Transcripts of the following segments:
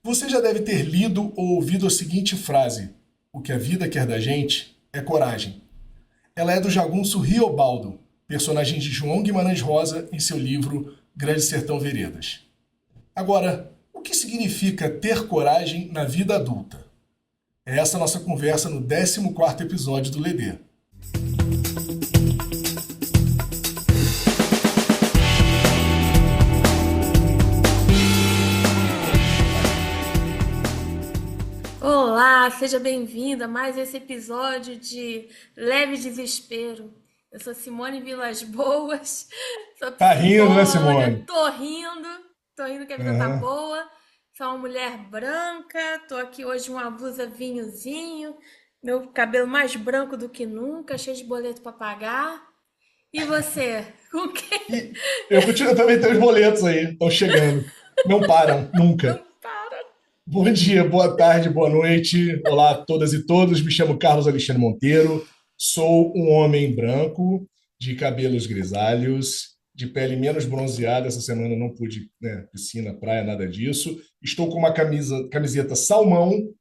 Você já deve ter lido ou ouvido a seguinte frase: o que a vida quer da gente é coragem. Ela é do jagunço Riobaldo, personagem de João Guimarães Rosa em seu livro Grande Sertão Veredas. Agora, o que significa ter coragem na vida adulta? É essa a nossa conversa no 14º episódio do Ledê. Olá, seja bem-vindo a mais esse episódio de Leve Desespero. Eu sou Simone Vilas Boas, sou Tá rindo, né, psicóloga, Simone? tô rindo que a vida tá Aham. boa. Sou uma mulher branca, tô aqui hoje com uma blusa vinhozinho, meu cabelo mais branco do que nunca, cheio de boleto para pagar. E você, com quem? E eu também tenho os boletos aí, estão chegando. Não param, nunca. Não para. Bom dia, boa tarde, boa noite. Olá a todas e todos. Me chamo Carlos Alexandre Monteiro. Sou um homem branco, de cabelos grisalhos, de pele menos bronzeada. Essa semana eu não pude, né, piscina, praia, nada disso. Estou com uma camiseta salmão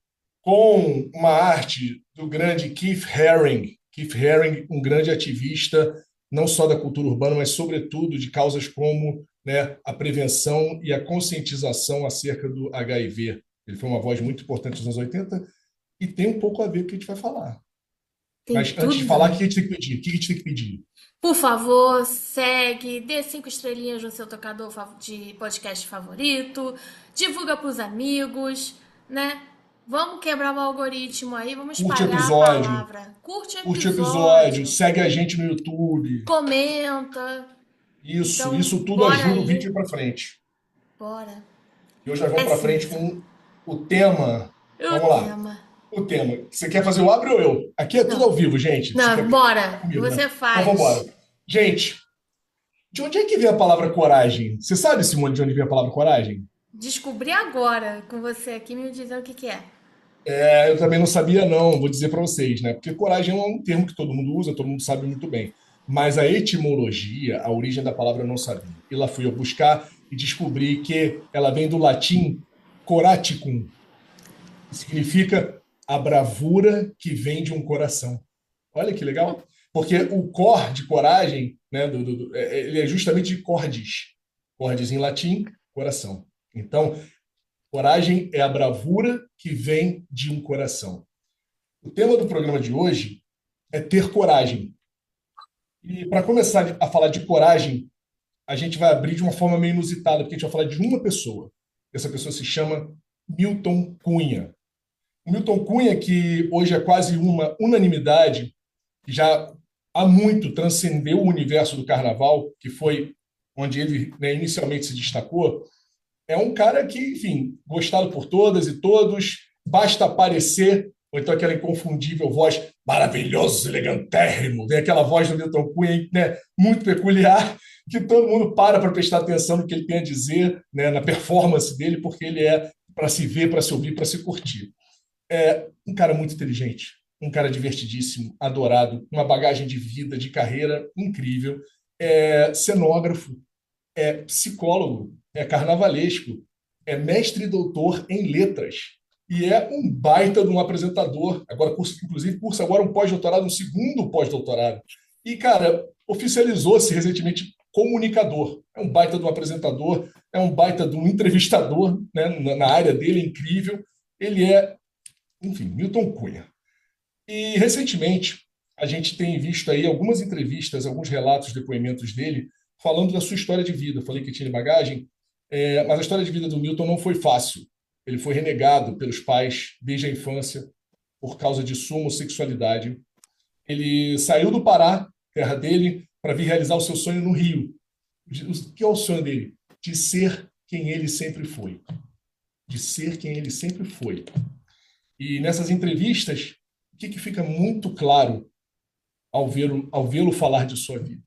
com uma arte do grande Keith Haring. Keith Haring, um grande ativista, não só da cultura urbana, mas sobretudo de causas como, né, a prevenção e a conscientização acerca do HIV. Ele foi uma voz muito importante nos anos 80 e tem um pouco a ver com o que a gente vai falar. Tem Mas antes de tudo. falar, o que a gente tem que pedir? O que a gente tem que pedir? Por favor, segue, dê 5 estrelinhas no seu tocador de podcast favorito, divulga pros amigos, né? Vamos quebrar o algoritmo aí, vamos Curte o espalhar a episódio, palavra. Curte o curte o episódio, episódio, segue a gente no YouTube. comenta. Isso, Então, isso tudo bora ajuda o vídeo aí, a ir para frente. bora. E hoje nós vamos para frente Preciso. com o tema. O Vamos lá. tema. O tema. Você quer fazer o abre ou eu? Aqui é tudo Não, ao vivo, gente. Você não, quer tá bora. comigo, né? Você Então vamos embora. faz. Gente, de onde é que vem a palavra coragem? Você sabe, Simone, de onde vem a palavra coragem? Descobri agora com você aqui me dizendo o que que é. É, eu também não sabia, não. Vou dizer para vocês, né? Porque coragem é um termo que todo mundo usa, todo mundo sabe muito bem. Mas a etimologia, a origem da palavra eu não sabia. E lá fui eu buscar e descobri que ela vem do latim coraticum, que significa a bravura que vem de um coração. Olha que legal. Porque o cor de coragem, né, ele é justamente de cordis. Cordis em latim, coração. Então, coragem é a bravura que vem de um coração. O tema do programa de hoje é ter coragem. E para começar a falar de coragem, a gente vai abrir de uma forma meio inusitada, porque a gente vai falar de uma pessoa. Essa pessoa se chama Milton Cunha. O Milton Cunha, que hoje é quase uma unanimidade, já há muito transcendeu o universo do carnaval, que foi onde ele, né, inicialmente se destacou, é um cara que, enfim, gostado por todas e todos, basta aparecer, ou então aquela inconfundível voz maravilhoso, elegantérrimo, vem aquela voz do Milton Cunha, né, muito peculiar, que todo mundo para prestar atenção no que ele tem a dizer, né, na performance dele, porque ele é para se ver, para se ouvir, para se curtir. É um cara muito inteligente, um cara divertidíssimo, adorado, uma bagagem de vida, de carreira incrível, é cenógrafo, é psicólogo, é carnavalesco, é mestre e doutor em letras e é um baita de um apresentador. Agora cursa, inclusive, cursa agora um pós-doutorado, um segundo pós-doutorado. E, cara, oficializou-se recentemente comunicador. É um baita de um apresentador, é um baita de um entrevistador, né, na área dele, é incrível. Ele é, enfim, Milton Cunha. E recentemente a gente tem visto aí algumas entrevistas, alguns relatos, depoimentos dele, falando da sua história de vida. Falei que tinha bagagem, mas a história de vida do Milton não foi fácil. Ele foi renegado pelos pais desde a infância por causa de sua homossexualidade. Ele saiu do Pará, terra dele, para vir realizar o seu sonho no Rio. O que é o sonho dele? De ser quem ele sempre foi. De ser quem ele sempre foi. E nessas entrevistas, o que fica muito claro ao vê-lo falar de sua vida?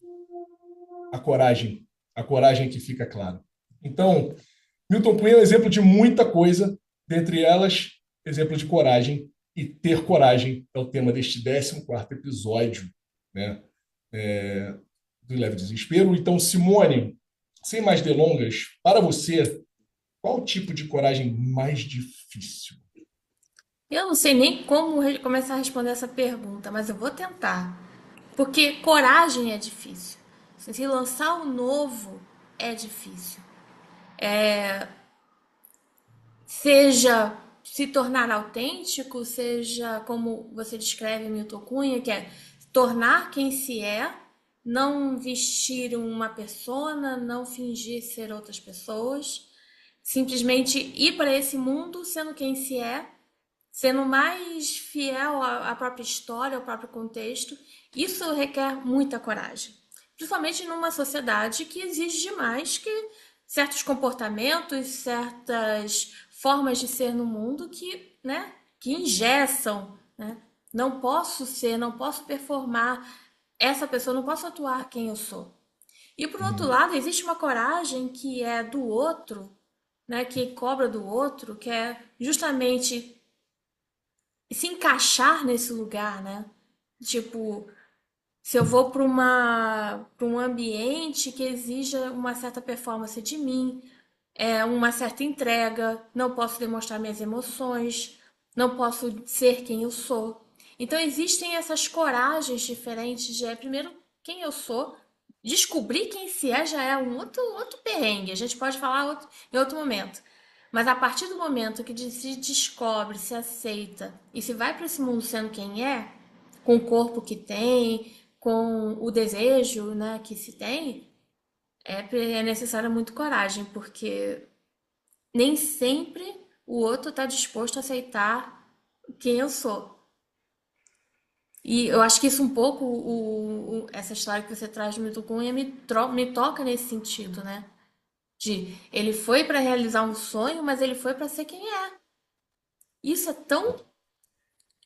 A coragem que fica clara. Então, Milton Cunha é um exemplo de muita coisa, dentre elas, exemplo de coragem, e ter coragem é o tema deste 14º episódio, né, do Leve Desespero. Então, Simone, sem mais delongas, para você, Qual o tipo de coragem mais difícil? Eu não sei nem como começar a responder essa pergunta, mas eu vou tentar. Porque coragem é difícil. Se lançar o novo é difícil. Seja se tornar autêntico, seja como você descreve Milton Cunha, que é tornar quem se é, não vestir uma persona, não fingir ser outras pessoas, simplesmente ir para esse mundo sendo quem se é, sendo mais fiel à própria história, ao próprio contexto. Isso requer muita coragem, principalmente numa sociedade que exige demais que certos comportamentos, certas formas de ser no mundo que engessam, né? Não posso ser, não posso performar essa pessoa, não posso atuar quem eu sou. E por outro Uhum. lado, existe uma coragem que é do outro, né, que cobra do outro, que é justamente se encaixar nesse lugar, né? Tipo, se eu vou para um ambiente que exija uma certa performance de mim, uma certa entrega, não posso demonstrar minhas emoções, não posso ser quem eu sou. Então existem essas coragens diferentes de primeiro quem eu sou, descobrir quem se é já é um outro perrengue. A gente pode falar em outro momento. Mas a partir do momento que se descobre, se aceita e se vai para esse mundo sendo quem é, com o corpo que tem, com o desejo, né, que se tem, é necessária muito coragem, porque nem sempre o outro está disposto a aceitar quem eu sou. E eu acho que isso um pouco, essa história que você traz de Milton Cunha me toca nesse sentido, né? De ele foi para realizar um sonho, mas ele foi para ser quem é. Isso é tão.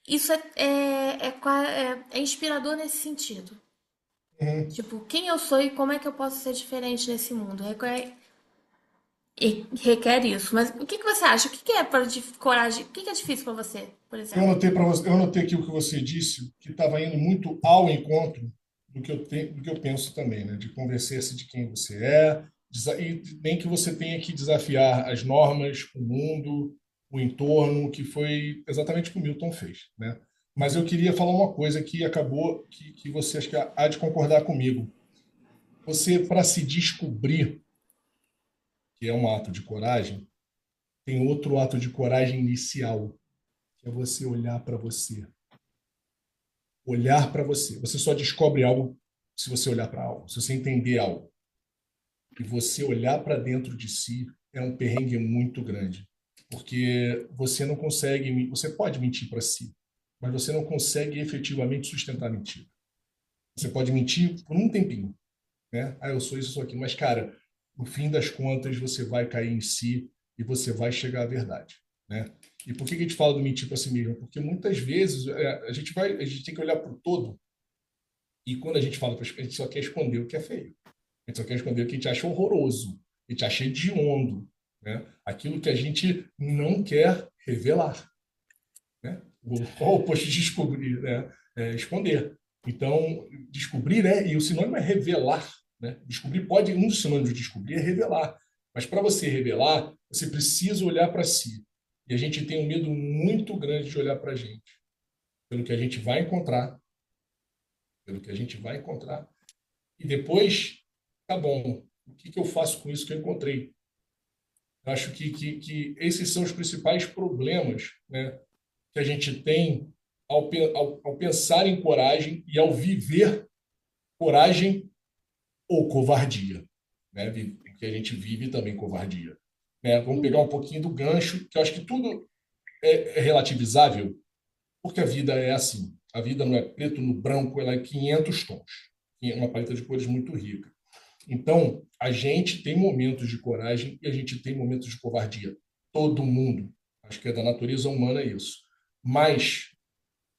Isso é inspirador nesse sentido. Uhum. Tipo, quem eu sou e como é que eu posso ser diferente nesse mundo? Requer isso. Mas o que que você acha? O que que é para coragem? O que que é difícil para você, por exemplo? Eu anotei aqui o que você disse, que estava indo muito ao encontro do que eu penso também, né? De convencer-se de quem você é, e nem que você tenha que desafiar as normas, o mundo, o entorno, que foi exatamente o que o Milton fez, né? Mas eu queria falar uma coisa que acabou, que você acho que há de concordar comigo. Você, para se descobrir, que é um ato de coragem, tem outro ato de coragem inicial, que é você olhar para você. Olhar para você. Você só descobre algo se você olhar para algo, se você entender algo. E você olhar para dentro de si é um perrengue muito grande, porque você não consegue, você pode mentir para si, mas você não consegue efetivamente sustentar a mentira. Você pode mentir por um tempinho, né? Ah, eu sou isso, eu sou aquilo, mas cara, no fim das contas você vai cair em si e você vai chegar à verdade, né? E por que a gente fala do mentir para si mesmo? Porque muitas vezes a gente tem que olhar para o todo. E quando a gente fala para a gente só quer esconder o que é feio. A gente só quer esconder o que a gente acha horroroso, a gente acha hediondo, né? Aquilo que a gente não quer revelar, né? Qual o oposto de descobrir, né? É esconder. Então, descobrir e o sinônimo é revelar, né? Descobrir pode, um dos sinônimos de descobrir é revelar. Mas para você revelar, você precisa olhar para si. E a gente tem um medo muito grande de olhar para a gente, pelo que a gente vai encontrar, pelo que a gente vai encontrar. E depois, tá bom, o que que eu faço com isso que eu encontrei? Eu acho que esses são os principais problemas, né, que a gente tem ao pensar em coragem e ao viver coragem ou covardia, né? Que a gente vive também covardia. Né? Vamos pegar um pouquinho do gancho, que eu acho que tudo é relativizável, porque a vida é assim. A vida não é preto no branco, ela é 500 tons. É uma paleta de cores muito rica. Então, a gente tem momentos de coragem e a gente tem momentos de covardia. Todo mundo. Acho que é da natureza humana isso. Mas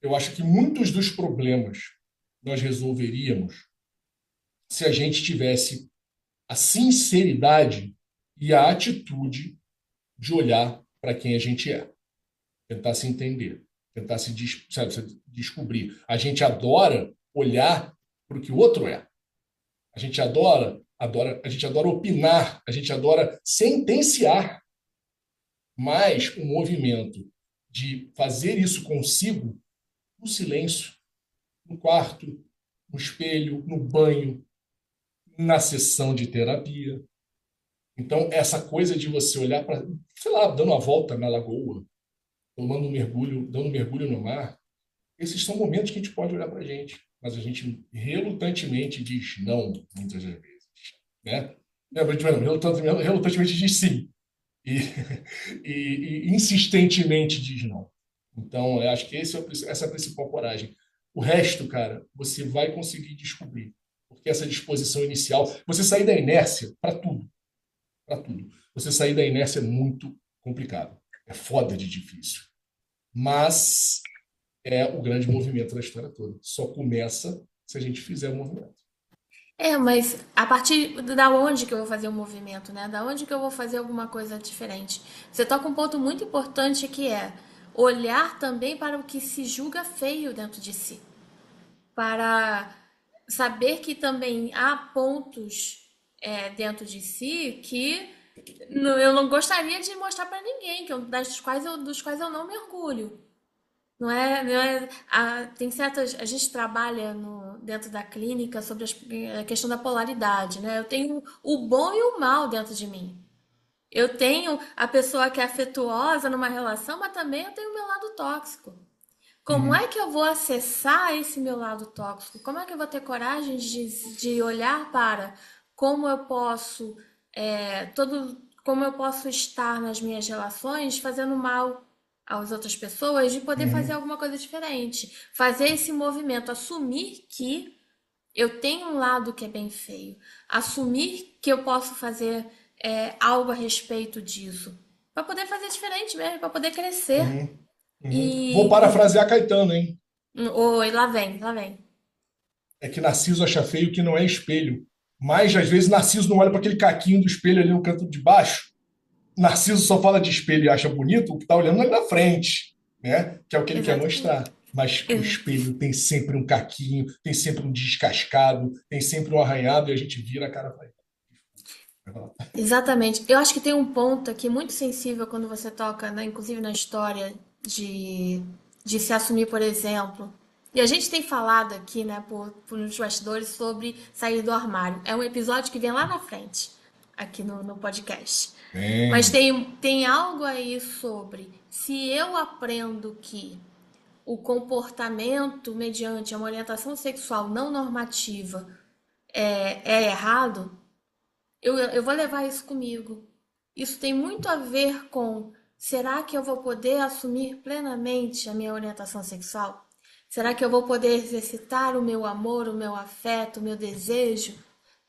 eu acho que muitos dos problemas nós resolveríamos se a gente tivesse a sinceridade e a atitude de olhar para quem a gente é, tentar se entender, tentar sabe, se descobrir. A gente adora olhar para o que o outro é. A gente adora, a gente adora opinar, a gente adora sentenciar. Mas o movimento de fazer isso consigo, no silêncio, no quarto, no espelho, no banho, na sessão de terapia. Então, essa coisa de você olhar para, sei lá, dando uma volta na lagoa, tomando um mergulho, dando um mergulho no mar, esses são momentos que a gente pode olhar para a gente, mas a gente relutantemente diz não, muitas das vezes, né? Relutantemente diz sim e, e insistentemente diz não. Então, eu acho que essa é a principal coragem. O resto, cara, você vai conseguir descobrir, porque essa disposição inicial, você sair da inércia para tudo, para tudo. Você sair da inércia é muito complicado, é foda de difícil, mas é o grande movimento da história toda. Só começa se a gente fizer o movimento. Mas a partir da onde que eu vou fazer o movimento, né? Da onde que eu vou fazer alguma coisa diferente? Você toca um ponto muito importante que é olhar também para o que se julga feio dentro de si. Para saber que também há pontos dentro de si que eu não gostaria de mostrar para ninguém, dos quais eu não mergulho. Tem certas. A gente trabalha dentro da clínica sobre a questão da polaridade, né? Eu tenho o bom e o mal dentro de mim. Eu tenho a pessoa que é afetuosa numa relação, mas também eu tenho o meu lado tóxico. Como é Uhum. que eu vou acessar esse meu lado tóxico? Como é que eu vou ter coragem de olhar para como eu posso, como eu posso estar nas minhas relações fazendo mal às outras pessoas, de poder fazer Uhum. alguma coisa diferente? Fazer esse movimento, assumir que eu tenho um lado que é bem feio, assumir que eu posso fazer algo a respeito disso, para poder fazer diferente mesmo, para poder crescer. Uhum. Uhum. Vou E, parafrasear Caetano, hein? Oi, lá vem, lá vem. É que Narciso acha feio que não é espelho. Mas, às vezes, Narciso não olha para aquele caquinho do espelho ali no canto de baixo. Narciso só fala de espelho e acha bonito o que está olhando ali na frente, né? Que é o que ele quer Exatamente. mostrar. Mas o Exa- espelho tem sempre um caquinho, tem sempre um descascado, tem sempre um arranhado e a gente vira a cara para ele. Exatamente. Eu acho que tem um ponto aqui muito sensível quando você toca, né, inclusive na história de se assumir, por exemplo. E a gente tem falado aqui, né, por nos bastidores sobre sair do armário. É um episódio que vem lá na frente, aqui no podcast. Mas Bem, tem algo aí sobre se eu aprendo que o comportamento mediante uma orientação sexual não normativa é errado, eu vou levar isso comigo. Isso tem muito a ver com: será que eu vou poder assumir plenamente a minha orientação sexual? Será que eu vou poder exercitar o meu amor, o meu afeto, o meu desejo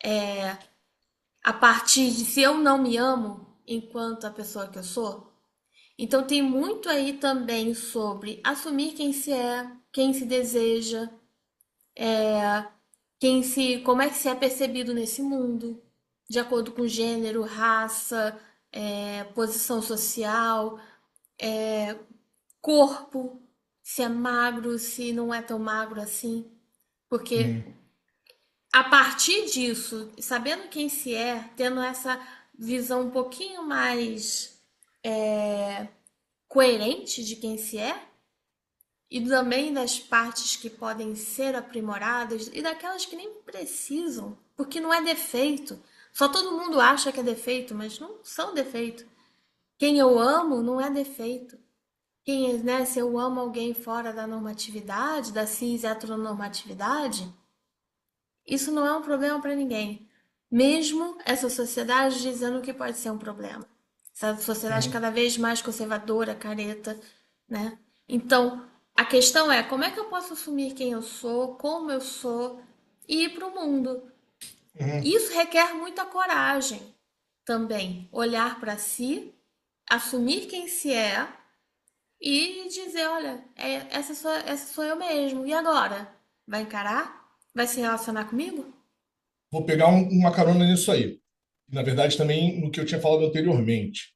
é, a partir de se eu não me amo enquanto a pessoa que eu sou? Então tem muito aí também sobre assumir quem se é, quem se deseja, como é que se é percebido nesse mundo, de acordo com gênero, raça, posição social, corpo, se é magro, se não é tão magro assim. Porque uhum, a partir disso, sabendo quem se é, tendo essa visão um pouquinho mais coerente de quem se é, e também das partes que podem ser aprimoradas e daquelas que nem precisam, porque não é defeito. Só todo mundo acha que é defeito, mas não são defeito. Quem eu amo não é defeito. Se eu amo alguém fora da normatividade, da cis heteronormatividade, isso não é um problema para ninguém. Mesmo essa sociedade dizendo que pode ser um problema. Essa sociedade uhum, cada vez mais conservadora, careta, né? Então, a questão é como é que eu posso assumir quem eu sou, como eu sou e ir para o mundo. uhum. Isso requer muita coragem também. Olhar para si, assumir quem se é e dizer, olha, essa sou eu mesmo. E agora? Vai encarar? Vai se relacionar comigo? Vou pegar uma carona nisso aí. Na verdade, também no que eu tinha falado anteriormente.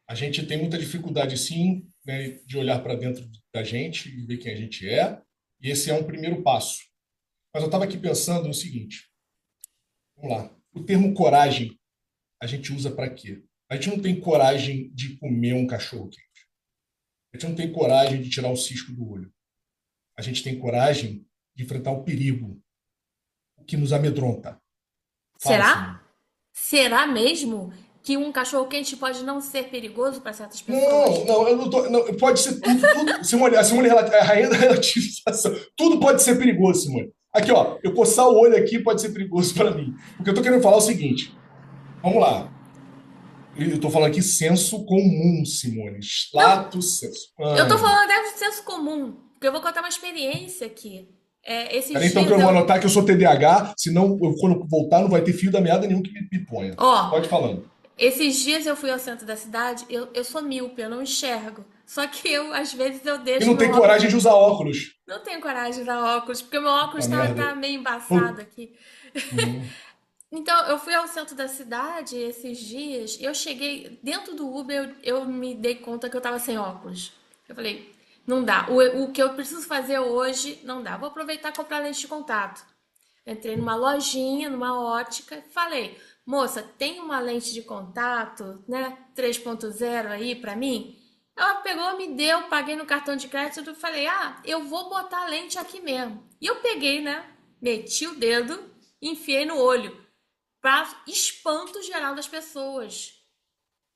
A gente tem muita dificuldade, sim, né, de olhar para dentro da gente e ver quem a gente é. E esse é um primeiro passo. Mas eu estava aqui pensando no seguinte: vamos lá. O termo coragem a gente usa para quê? A gente não tem coragem de comer um cachorro quente. A gente não tem coragem de tirar o cisco do olho. A gente tem coragem de enfrentar o perigo, o que nos amedronta. Fala, Será? Simone. Será mesmo que um cachorro-quente pode não ser perigoso para certas Não, pessoas? não, eu não tô. Não, pode ser tudo, tudo. Simone, a Simone é a rainha da relativização. Tudo pode ser perigoso, Simone. Aqui, ó, eu coçar o olho aqui pode ser perigoso para mim. Porque eu tô querendo falar o seguinte. Vamos lá. Eu tô falando aqui senso comum, Simone. Não, Lato senso. eu tô falando até de senso comum, porque eu vou contar uma experiência aqui. Esses Peraí, então que dias eu vou eu. anotar que eu sou TDAH, senão quando voltar não vai ter fio da meada nenhum que me ponha. Ó, Pode ir falando. esses dias eu fui ao centro da cidade, eu sou míope, eu não enxergo. Só que eu, às vezes, eu E deixo não meu tem óculos. coragem de usar óculos. Não tenho coragem de usar óculos, porque meu óculos Puta tá merda. meio embaçado Pô, aqui. uhum. Então, eu fui ao centro da cidade esses dias, eu cheguei dentro do Uber, eu me dei conta que eu tava sem óculos. Eu falei, não dá. O que eu preciso fazer hoje não dá. Vou aproveitar e comprar lente de contato. Entrei numa lojinha, numa ótica, falei, moça, tem uma lente de contato, né, 3.0 aí pra mim? Ela pegou, me deu, paguei no cartão de crédito e falei, eu vou botar a lente aqui mesmo. E eu peguei, né, meti o dedo, enfiei no olho, para espanto geral das pessoas.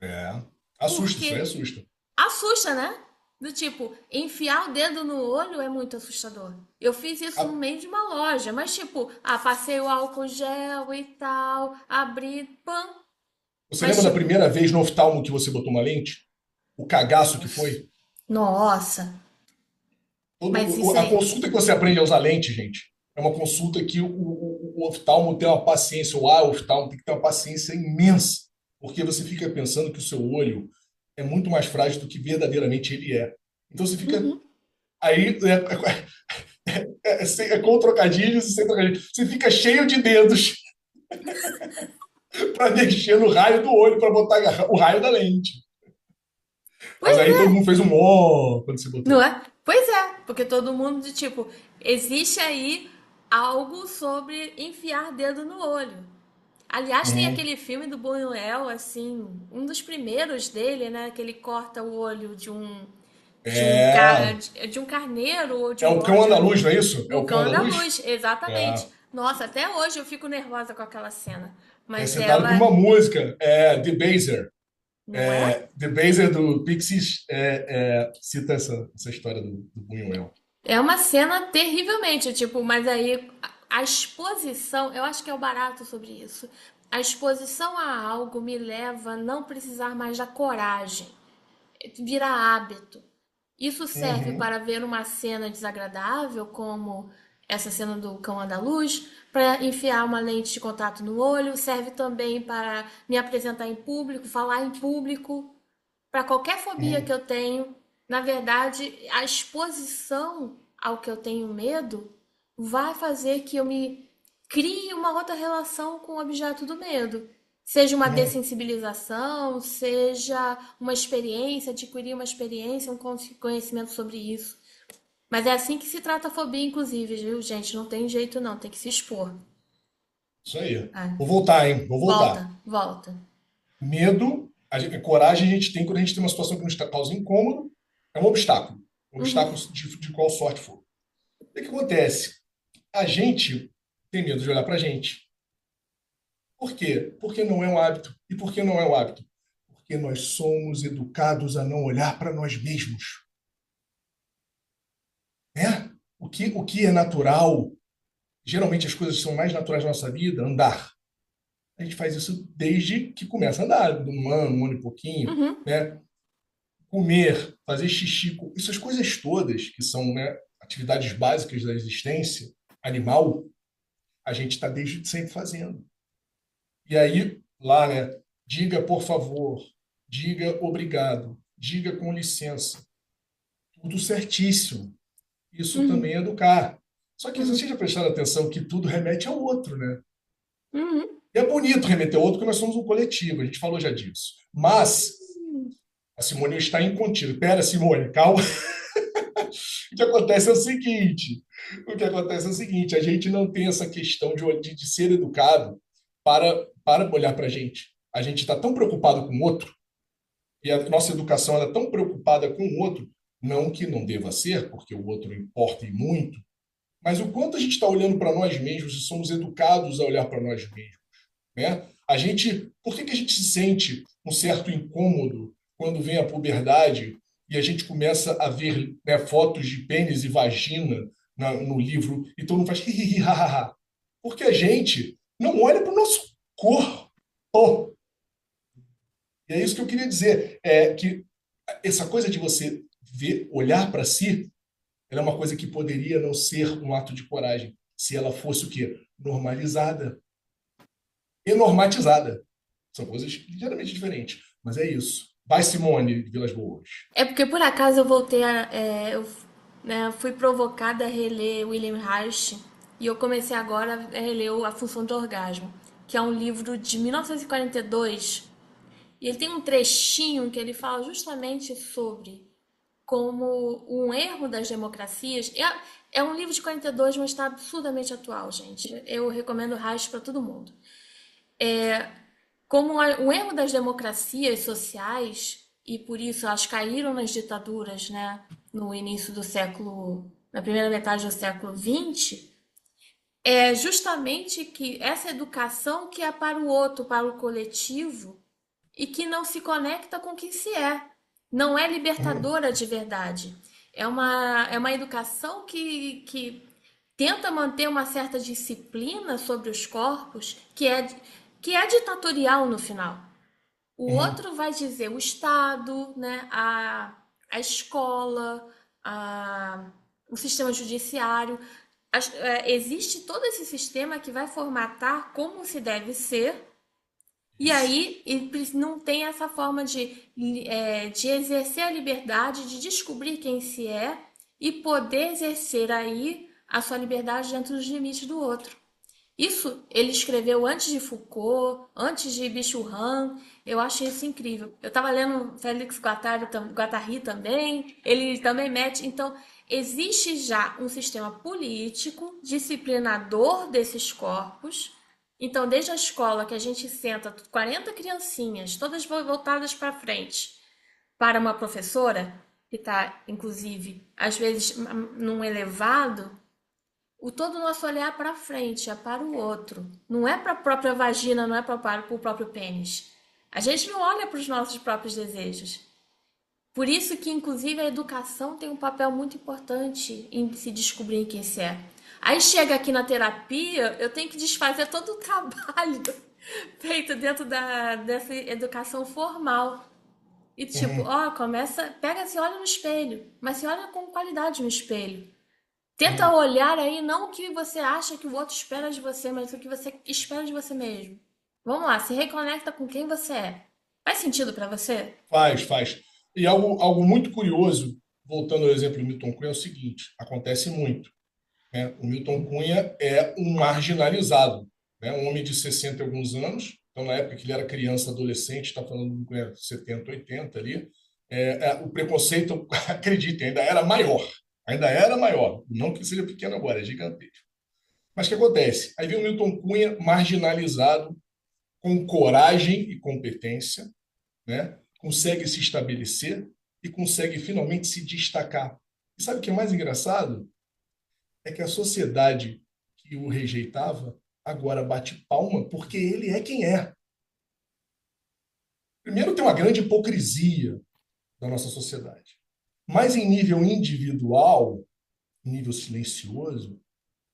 É. Assusta, isso aí Porque assusta. assusta, né? Do tipo, enfiar o dedo no olho é muito assustador. Eu fiz isso no A- meio de uma loja, mas tipo, passei o álcool gel e tal, abri, pã. Você Mas lembra da tipo, primeira vez no oftalmo que você botou uma lente? O cagaço que nossa, foi? nossa, mas isso A aí, consulta que você aprende a usar lente, gente, é uma consulta que o oftalmo tem uma paciência, o oftalmo tem que ter uma paciência imensa, porque você fica pensando que o seu olho é muito mais frágil do que verdadeiramente ele é. Então você fica. uhum. Aí é com trocadilhos e sem trocadilhos. Você fica cheio de dedos para mexer no raio do olho, para botar o raio da lente. Mas Pois aí todo é, mundo fez um ó quando você não botou. é? Pois é, porque todo mundo de tipo, existe aí algo sobre enfiar dedo no olho. Aliás, tem Uhum. aquele filme do Buñuel, assim, um dos primeiros dele, né? Que ele corta o olho É. de um carneiro ou de É um o cão bode, andaluz, não é isso? É do o cão cão andaluz? andaluz, exatamente. É. Nossa, até hoje eu fico nervosa com aquela cena. É Mas citado por ela, uma música, The Baser. não é? The Baser do Pixies cita essa história do Buñuel. É uma cena terrivelmente, tipo, mas aí a exposição, eu acho que é o barato sobre isso. A exposição a algo me leva a não precisar mais da coragem. Vira hábito. Isso serve Uhum. para ver uma cena desagradável, como essa cena do cão andaluz, para enfiar uma lente de contato no olho, serve também para me apresentar em público, falar em público, para qualquer fobia que Uhum. eu tenho. Na verdade, a exposição ao que eu tenho medo vai fazer que eu me crie uma outra relação com o objeto do medo. Seja uma Uhum. dessensibilização, seja uma experiência, adquirir uma experiência, um conhecimento sobre isso. Mas é assim que se trata a fobia, inclusive, viu, gente? Não tem jeito não, tem que se expor. Isso aí. Ah, Vou voltar, hein? Vou voltar. volta, volta. Medo, coragem a gente tem quando a gente tem uma situação que nos causa incômodo, é um obstáculo. Um Uhum, obstáculo de qual sorte for. O que acontece? A gente tem medo de olhar pra gente. Por quê? Porque não é um hábito. E por que não é um hábito? Porque nós somos educados a não olhar para nós mesmos. Né? O que é natural, geralmente as coisas que são mais naturais na nossa vida, andar. A gente faz isso desde que começa a andar, de um ano e pouquinho, uhum, né? Comer, fazer xixi, essas coisas todas que são, né, atividades básicas da existência animal, a gente está desde sempre fazendo. E aí, lá, né, diga por favor, diga obrigado, diga com licença, tudo certíssimo. Isso também uhum, é educar. Só que uhum, vocês já prestaram atenção que tudo remete ao outro, né? uhum. E é bonito remeter ao outro porque nós somos um coletivo, a gente falou já disso. Mas a Simone está incontida. Pera, Simone, calma. O que acontece é o seguinte: a gente não tem essa questão de ser educado para olhar para a gente. a gente está tão preocupado com o outro, e a nossa educação ela é tão preocupada com o outro, não que não deva ser, porque o outro importa e muito, mas o quanto a gente está olhando para nós mesmos e somos educados a olhar para nós mesmos, né? Por que que a gente se sente um certo incômodo quando vem a puberdade e a gente começa a ver, né, fotos de pênis e vagina no livro e todo mundo faz hi, ha, ha, ha. Porque a gente não olha para o nosso corpo. E é isso que eu queria dizer, é que essa coisa de você ver, olhar para si, ela é uma coisa que poderia não ser um ato de coragem, se ela fosse o quê? Normalizada e normatizada. São coisas ligeiramente diferentes, mas é isso. Vai, Simone, de Vilas Boas. É porque por acaso eu voltei né, fui provocada a reler William Reich e eu comecei agora a reler A Função do Orgasmo, que é um livro de 1942 e ele tem um trechinho que ele fala justamente sobre como um erro das democracias. É um livro de 42, mas está absurdamente atual, gente. Eu recomendo Reich para todo mundo. Como um erro das democracias sociais, e por isso elas caíram nas ditaduras, né, no início do século, na primeira metade do século XX, é justamente que essa educação que é para o outro, para o coletivo, e que não se conecta com quem se é. Não é Hum, libertadora de verdade. É uma educação que tenta manter uma certa disciplina sobre os corpos, que é ditatorial no final. O hum, outro vai dizer o Estado, né, a escola, a, o sistema judiciário. Existe todo esse sistema que vai formatar como se deve ser, e isso. aí ele não tem essa forma de exercer a liberdade, de descobrir quem se é e poder exercer aí a sua liberdade dentro dos limites do outro. Isso ele escreveu antes de Foucault, antes de Bichurran. Eu achei isso incrível. Eu estava lendo Félix Guattari também, ele também mete. Então, existe já um sistema político disciplinador desses corpos. Então, desde a escola que a gente senta 40 criancinhas, todas voltadas para frente, para uma professora, que está, inclusive, às vezes num elevado, o todo nosso olhar para frente, é para o outro. Não é para a própria vagina, não é para o próprio pênis. A gente não olha para os nossos próprios desejos. Por isso que, inclusive, a educação tem um papel muito importante em se descobrir quem se é. Aí chega aqui na terapia, eu tenho que desfazer todo o trabalho feito dentro dessa educação formal. E tipo, Uhum, ó, começa, pega, se olha no espelho, mas se olha com qualidade no espelho. Tenta uhum. olhar aí não o que você acha que o outro espera de você, mas o que você espera de você mesmo. Vamos lá, se reconecta com quem você é. Faz sentido pra você? Faz, faz. E algo muito curioso, voltando ao exemplo do Milton Cunha, é o seguinte: acontece muito, né? O Milton Cunha é um marginalizado, né? Um homem de 60 e alguns anos, então na época que ele era criança, adolescente, está falando de 70, 80 ali, o preconceito, acredite, ainda era maior, não que seja pequeno agora, é gigantesco. Mas o que acontece? Aí vem o Milton Cunha marginalizado, com coragem e competência, né? Consegue se estabelecer e consegue finalmente se destacar. E sabe o que é mais engraçado? É que a sociedade que o rejeitava agora bate palma porque ele é quem é. Primeiro, tem uma grande hipocrisia da nossa sociedade. Mas em nível individual, em nível silencioso,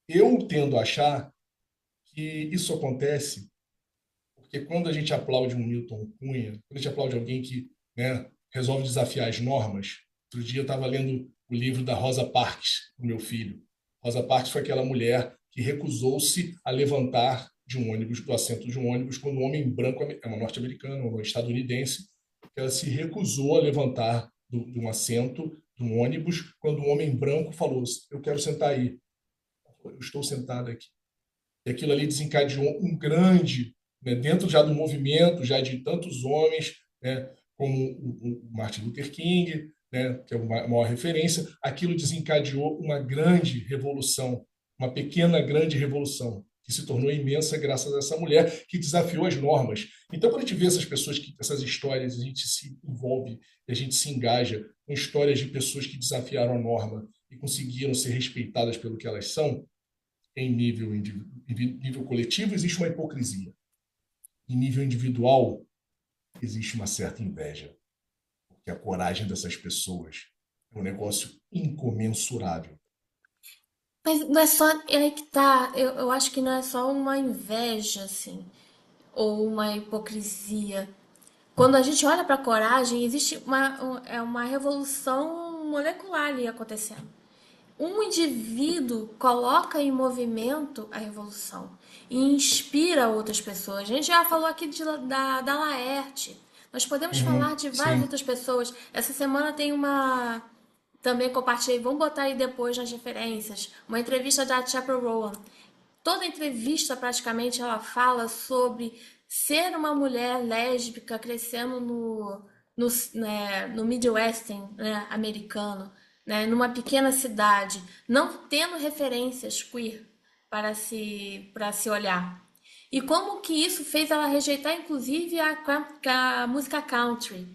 eu tendo a achar que isso acontece porque quando a gente aplaude um Milton Cunha, quando a gente aplaude alguém que, né, resolve desafiar as normas. Outro dia eu estava lendo o livro da Rosa Parks, do meu filho. Rosa Parks foi aquela mulher que recusou-se a levantar de um ônibus, do assento de um ônibus, quando um homem branco, é uma norte-americana, uma estadunidense, ela se recusou a levantar de um assento de um ônibus, quando um homem branco falou: eu quero sentar aí. Eu estou sentado aqui. E aquilo ali desencadeou um grande, né, dentro já do movimento, já de tantos homens, né, como o Martin Luther King, né, que é a maior referência, aquilo desencadeou uma grande revolução, uma pequena grande revolução. que se tornou imensa graças a essa mulher que desafiou as normas. Então, quando a gente vê essas pessoas, essas histórias, a gente se envolve e a gente se engaja com histórias de pessoas que desafiaram a norma e conseguiram ser respeitadas pelo que elas são, em nível coletivo, existe uma hipocrisia. Em nível individual, existe uma certa inveja, porque a coragem dessas pessoas é um negócio incomensurável. Mas não é só. É aí que tá. Eu acho que não é só uma inveja, assim, ou uma hipocrisia. Quando a gente olha para a coragem, existe uma revolução molecular ali acontecendo. Um indivíduo coloca em movimento a revolução e inspira outras pessoas. A gente já falou aqui da Laerte. Nós podemos falar Uhum, de várias sim. outras pessoas. Essa semana tem uma. Também compartilhei, vamos botar aí depois nas referências, uma entrevista da Chappell Rowan. Toda entrevista, praticamente, ela fala sobre ser uma mulher lésbica crescendo no Midwestern, né, americano, né, numa pequena cidade, não tendo referências queer para se olhar. E como que isso fez ela rejeitar, inclusive, a música country.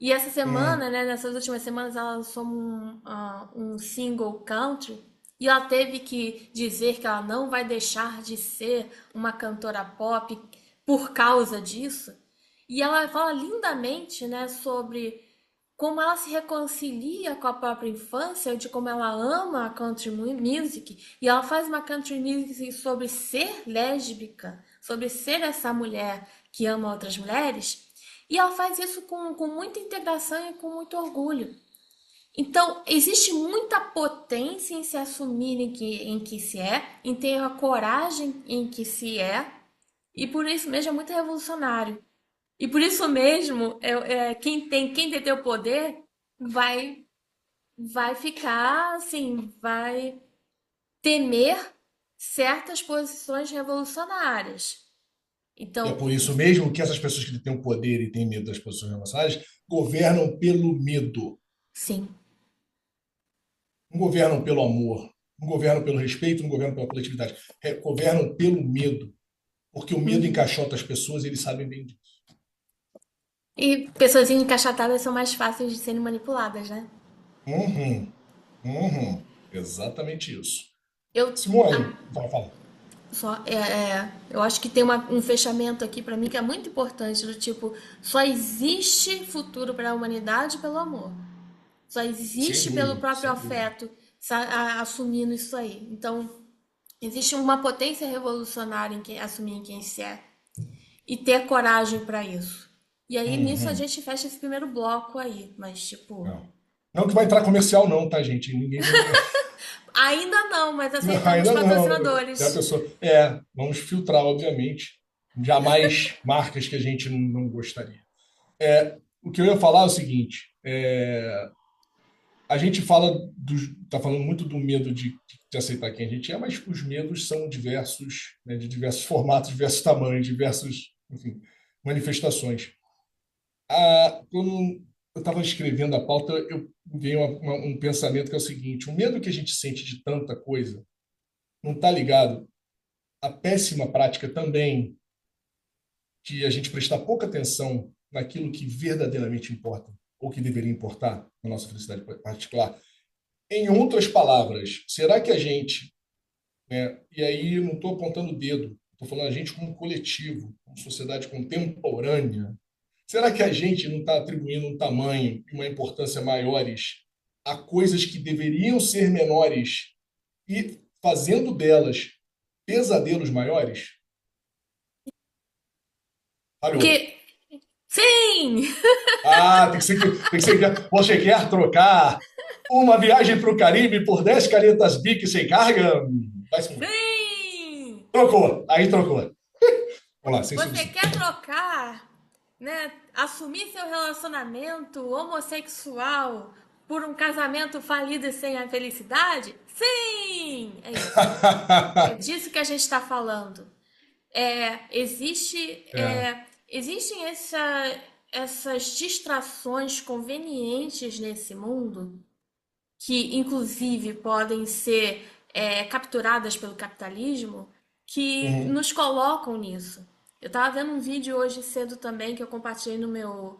E essa Uhum. semana, né, nessas últimas semanas, ela lançou um single country e ela teve que dizer que ela não vai deixar de ser uma cantora pop por causa disso. E ela fala lindamente, né, sobre como ela se reconcilia com a própria infância, de como ela ama a country music, e ela faz uma country music sobre ser lésbica, sobre ser essa mulher que ama outras mulheres, e ela faz isso com muita integração e com muito orgulho. Então, existe muita potência em se assumir em que se é, em ter a coragem em que se é, e por isso mesmo é muito revolucionário. E por isso mesmo, quem tem o poder vai, vai ficar assim, vai temer certas posições revolucionárias. E é Então, por isso mesmo que essas pessoas que têm o poder e têm medo das posições revolucionárias governam pelo medo, sim. não governam pelo amor, não governam pelo respeito, não governam pela coletividade, governam pelo medo, porque o medo Uhum. encaixota as pessoas e eles sabem bem disso. E pessoas encaixotadas são mais fáceis de serem manipuladas, né? Uhum, uhum, exatamente isso. Eu, Simone, vai falar. eu acho que tem um fechamento aqui pra mim que é muito importante, do tipo, só existe futuro para a humanidade pelo amor. Só Sem existe pelo dúvida, próprio sem dúvida. afeto, assumindo isso aí. Então, existe uma potência revolucionária em quem assumir em quem se é e ter coragem para isso. E aí nisso a Uhum. gente fecha esse primeiro bloco aí, mas tipo, Não. Não que vai entrar comercial, não, tá, gente? Ninguém vai. ainda não, mas Não, aceitamos ainda não. É a patrocinadores. pessoa. Vamos filtrar, obviamente. Jamais marcas que a gente não gostaria. O que eu ia falar é o seguinte: a gente tá falando muito do medo de aceitar quem a gente é, mas os medos são diversos, né, de diversos formatos, diversos tamanhos, diversos, enfim, manifestações. Quando eu estava escrevendo a pauta, eu veio um pensamento que é o seguinte: o medo que a gente sente de tanta coisa não está ligado à péssima prática também de a gente prestar pouca atenção naquilo que verdadeiramente importa, ou que deveria importar na nossa felicidade particular. Em outras palavras, será que a gente, né, e aí eu não estou apontando o dedo, estou falando a gente como coletivo, como sociedade contemporânea, será que a gente não está atribuindo um tamanho e uma importância maiores a coisas que deveriam ser menores e fazendo delas pesadelos maiores? Alô? Que sim! Tem que ser. Você quer trocar uma viagem para o Caribe por 10 caretas bique sem carga? Vai se mudar. Sim! Trocou. Aí trocou. Vamos lá, sem Você solução. quer trocar, né, assumir seu relacionamento homossexual por um casamento falido e sem a felicidade? Sim! É isso. É disso que a gente está falando. É. Existem essas distrações convenientes nesse mundo que, inclusive, podem ser capturadas pelo capitalismo, que Uhum. nos colocam nisso. Eu estava vendo um vídeo hoje cedo também que eu compartilhei no meu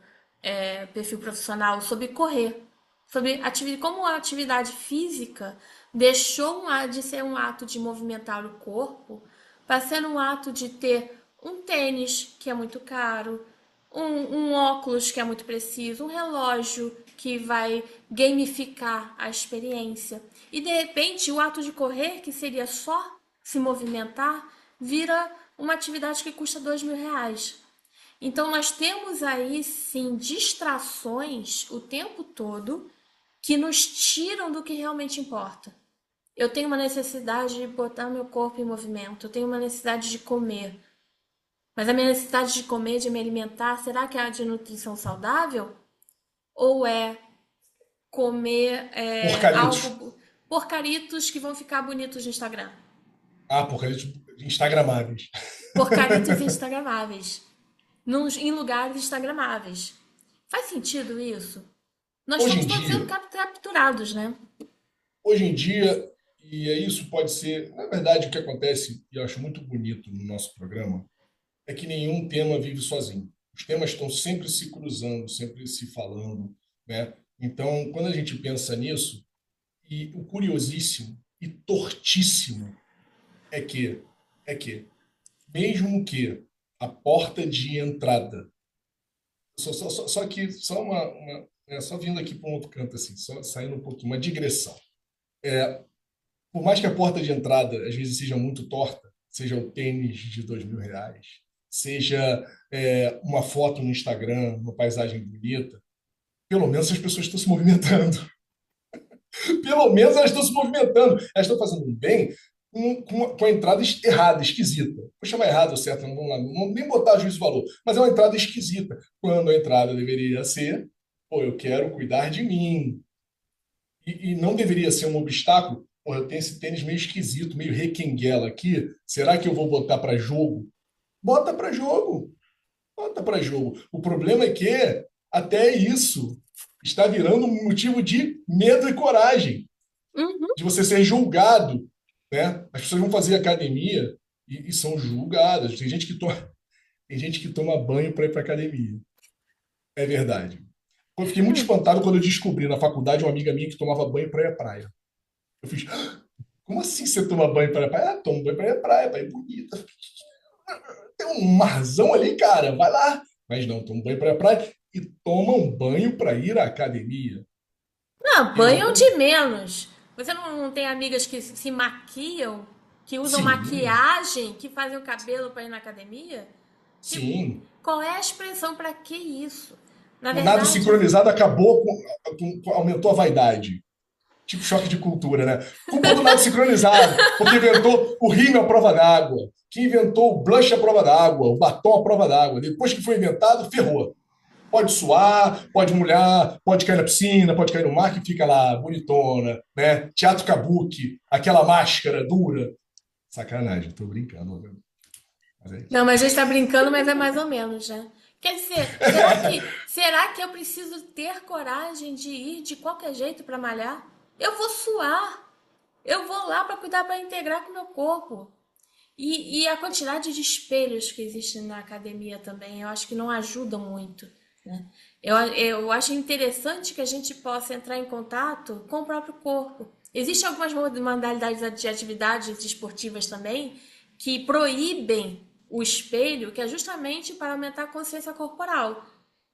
perfil profissional sobre correr, sobre como a atividade física deixou de ser um ato de movimentar o corpo para ser um ato de ter um tênis que é muito caro, um óculos que é muito preciso, um relógio que vai gamificar a experiência. E de repente o ato de correr, que seria só se movimentar, vira uma atividade que custa R$ 2.000. Então nós temos aí sim distrações o tempo todo que nos tiram do que realmente importa. Eu tenho uma necessidade de botar meu corpo em movimento, eu tenho uma necessidade de comer. Mas a minha necessidade de comer, de me alimentar, será que é a de nutrição saudável? Ou é comer Porcaritos. algo, porcaritos que vão ficar bonitos no Instagram? Ah, porcaritos instagramáveis. Porcaritos instagramáveis. Em lugares instagramáveis. Faz sentido isso? Nós Hoje estamos em todos sendo dia, capturados, né? hoje em dia, e isso pode ser, na verdade, o que acontece, e eu acho muito bonito no nosso programa, é que nenhum tema vive sozinho. Os temas estão sempre se cruzando, sempre se falando, né? Então, quando a gente pensa nisso, e o curiosíssimo e tortíssimo é que, é que, mesmo que a porta de entrada, só que, só só vindo aqui para um outro canto, assim, só saindo um pouquinho, uma digressão. Por mais que a porta de entrada às vezes seja muito torta, seja o tênis de R$ 2.000, seja uma foto no Instagram, uma paisagem bonita, pelo menos as pessoas estão se movimentando. Pelo menos elas estão se movimentando. Elas estão fazendo um bem com a entrada errada, esquisita. Vou chamar errado, certo? Não vamos lá, não vou nem botar juízo de valor, mas é uma entrada esquisita. Quando a entrada deveria ser, pô, eu quero cuidar de mim. E não deveria ser um obstáculo. Pô, eu tenho esse tênis meio esquisito, meio requenguela aqui. Será que eu vou botar para jogo? Bota para jogo. Bota para jogo. O problema é que até isso está virando um motivo de medo e coragem, Uhum. de você ser julgado, né? As pessoas vão fazer academia e são julgadas. Tem gente que toma banho para ir para academia. É verdade. Eu fiquei muito espantado quando eu descobri na faculdade uma amiga minha que tomava banho para ir à praia. Eu fiz, como assim você toma banho para ir à praia? Ah, tomo banho para ir à praia, praia bonita. Tem um marzão ali, cara, vai lá. Mas não, toma banho para ir à praia e tomam banho para ir à academia. Não, banho é o Exatamente. de menos. Você não tem amigas que se maquiam, que usam Sim, maquiagem, que fazem o cabelo para ir na academia? Tipo, sim. qual é a expressão para que isso? Na O nado verdade, sincronizado acabou aumentou a vaidade. Tipo choque de cultura, né? Culpa do nado sincronizado, porque inventou o rímel à prova d'água, que inventou o blush à prova d'água, o batom à prova d'água. Depois que foi inventado, ferrou. Pode suar, pode molhar, pode cair na piscina, pode cair no mar, que fica lá bonitona, né? Teatro kabuki, aquela máscara dura. Sacanagem, tô brincando. Né? Mas é isso. não, mas a gente está brincando, mas é mais ou menos, né? Quer dizer, será que eu preciso ter coragem de ir de qualquer jeito para malhar? Eu vou suar. Eu vou lá para cuidar, para integrar com o meu corpo. E a quantidade de espelhos que existem na academia também, eu acho que não ajudam muito, né? Eu acho interessante que a gente possa entrar em contato com o próprio corpo. Existem algumas modalidades de atividades esportivas também que proíbem o espelho, que é justamente para aumentar a consciência corporal.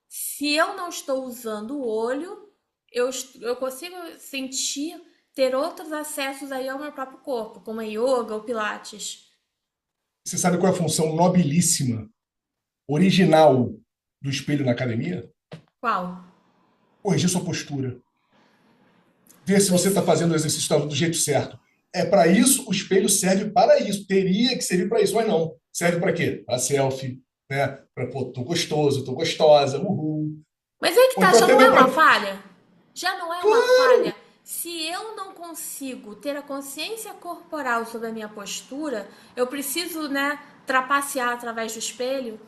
Se eu não estou usando o olho, eu consigo sentir, ter outros acessos aí ao meu próprio corpo, como a yoga ou pilates. Você sabe qual é a função nobilíssima, original do espelho na academia? Qual? Corrigir sua postura. Ver se você está Pois, fazendo o exercício do jeito certo. É para isso, o espelho serve para isso. Teria que servir para isso, mas não. Serve para quê? Para selfie, né? Para, pô, tô gostoso, tô gostosa, uhul. mas é que Ou tá, então já até não é mesmo uma para. falha? Já não é uma falha? Se eu não consigo ter a consciência corporal sobre a minha postura, eu preciso, né, trapacear através do espelho?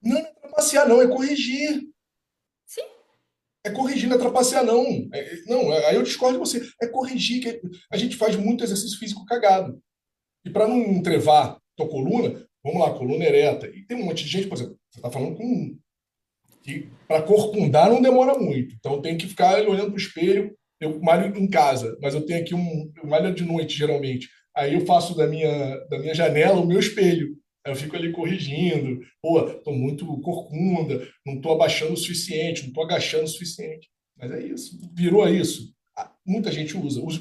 Não, não é trapacear, não, é corrigir. Sim. É corrigir, não é trapacear, não. Não, aí eu discordo de você. É corrigir. A gente faz muito exercício físico cagado. E para não trevar tua coluna, vamos lá, coluna ereta. E tem um monte de gente, por exemplo, você está falando com que para corcundar não demora muito. Então eu tenho que ficar olhando para o espelho. Eu malho em casa, mas eu tenho aqui eu malho de noite, geralmente. Aí eu faço da minha janela o meu espelho. Aí eu fico ali corrigindo. Pô, tô muito corcunda, não tô abaixando o suficiente, não tô agachando o suficiente. Mas é isso. Virou isso. Muita gente usa. Os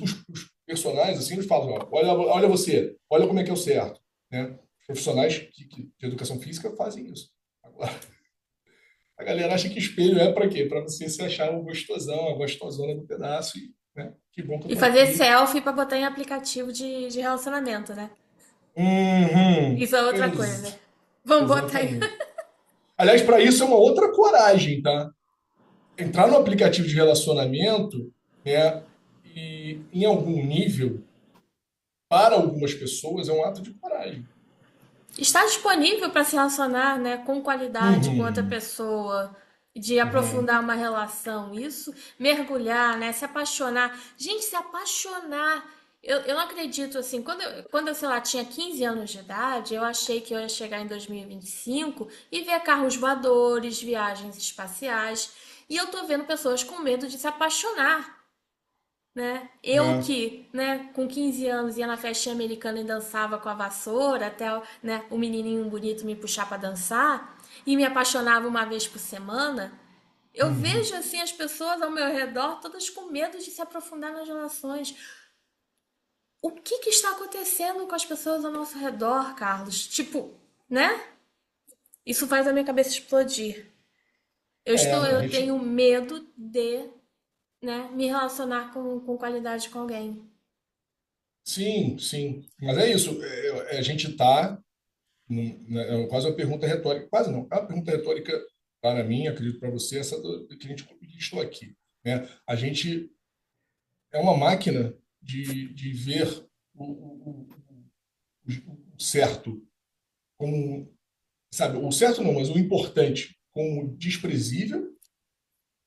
personagens, assim, eles falam, ó, olha você, olha como é que é o certo. Né? Os profissionais de educação física fazem isso. Agora, a galera acha que espelho é para quê? Para você se achar um gostosão, a gostosona do pedaço. E, né? Que bom que eu E tô fazer aqui. selfie pra botar em aplicativo de relacionamento, né? Uhum, Isso é outra coisa. Vamos botar aí. exatamente. Aliás, para isso é uma outra coragem, tá? Entrar no aplicativo de relacionamento, né? E em algum nível, para algumas pessoas, é um ato de coragem. Está disponível para se relacionar, né, com qualidade com outra Uhum, pessoa, de uhum, aprofundar uma relação. Isso, mergulhar, né, se apaixonar. Gente, se apaixonar. Eu não acredito assim. Quando eu, sei lá, tinha 15 anos de idade, eu achei que eu ia chegar em 2025 e ver carros voadores, viagens espaciais. E eu tô vendo pessoas com medo de se apaixonar, né? Eu né? que, né, com 15 anos ia na festinha americana e dançava com a vassoura, até, né, o menininho bonito me puxar para dançar e me apaixonava uma vez por semana. Eu Uhum. vejo assim as pessoas ao meu redor todas com medo de se aprofundar nas relações. O que que está acontecendo com as pessoas ao nosso redor, Carlos? Tipo, né? Isso faz a minha cabeça explodir. A Eu tenho gente. medo de, né, me relacionar com qualidade com alguém. Sim, sim. Mas é isso. A gente está. É quase uma pergunta retórica. Quase não. É uma pergunta retórica para mim, acredito para você, essa que a gente conquistou aqui. Né? A gente é uma máquina de ver o certo como, sabe, o certo não, mas o importante como desprezível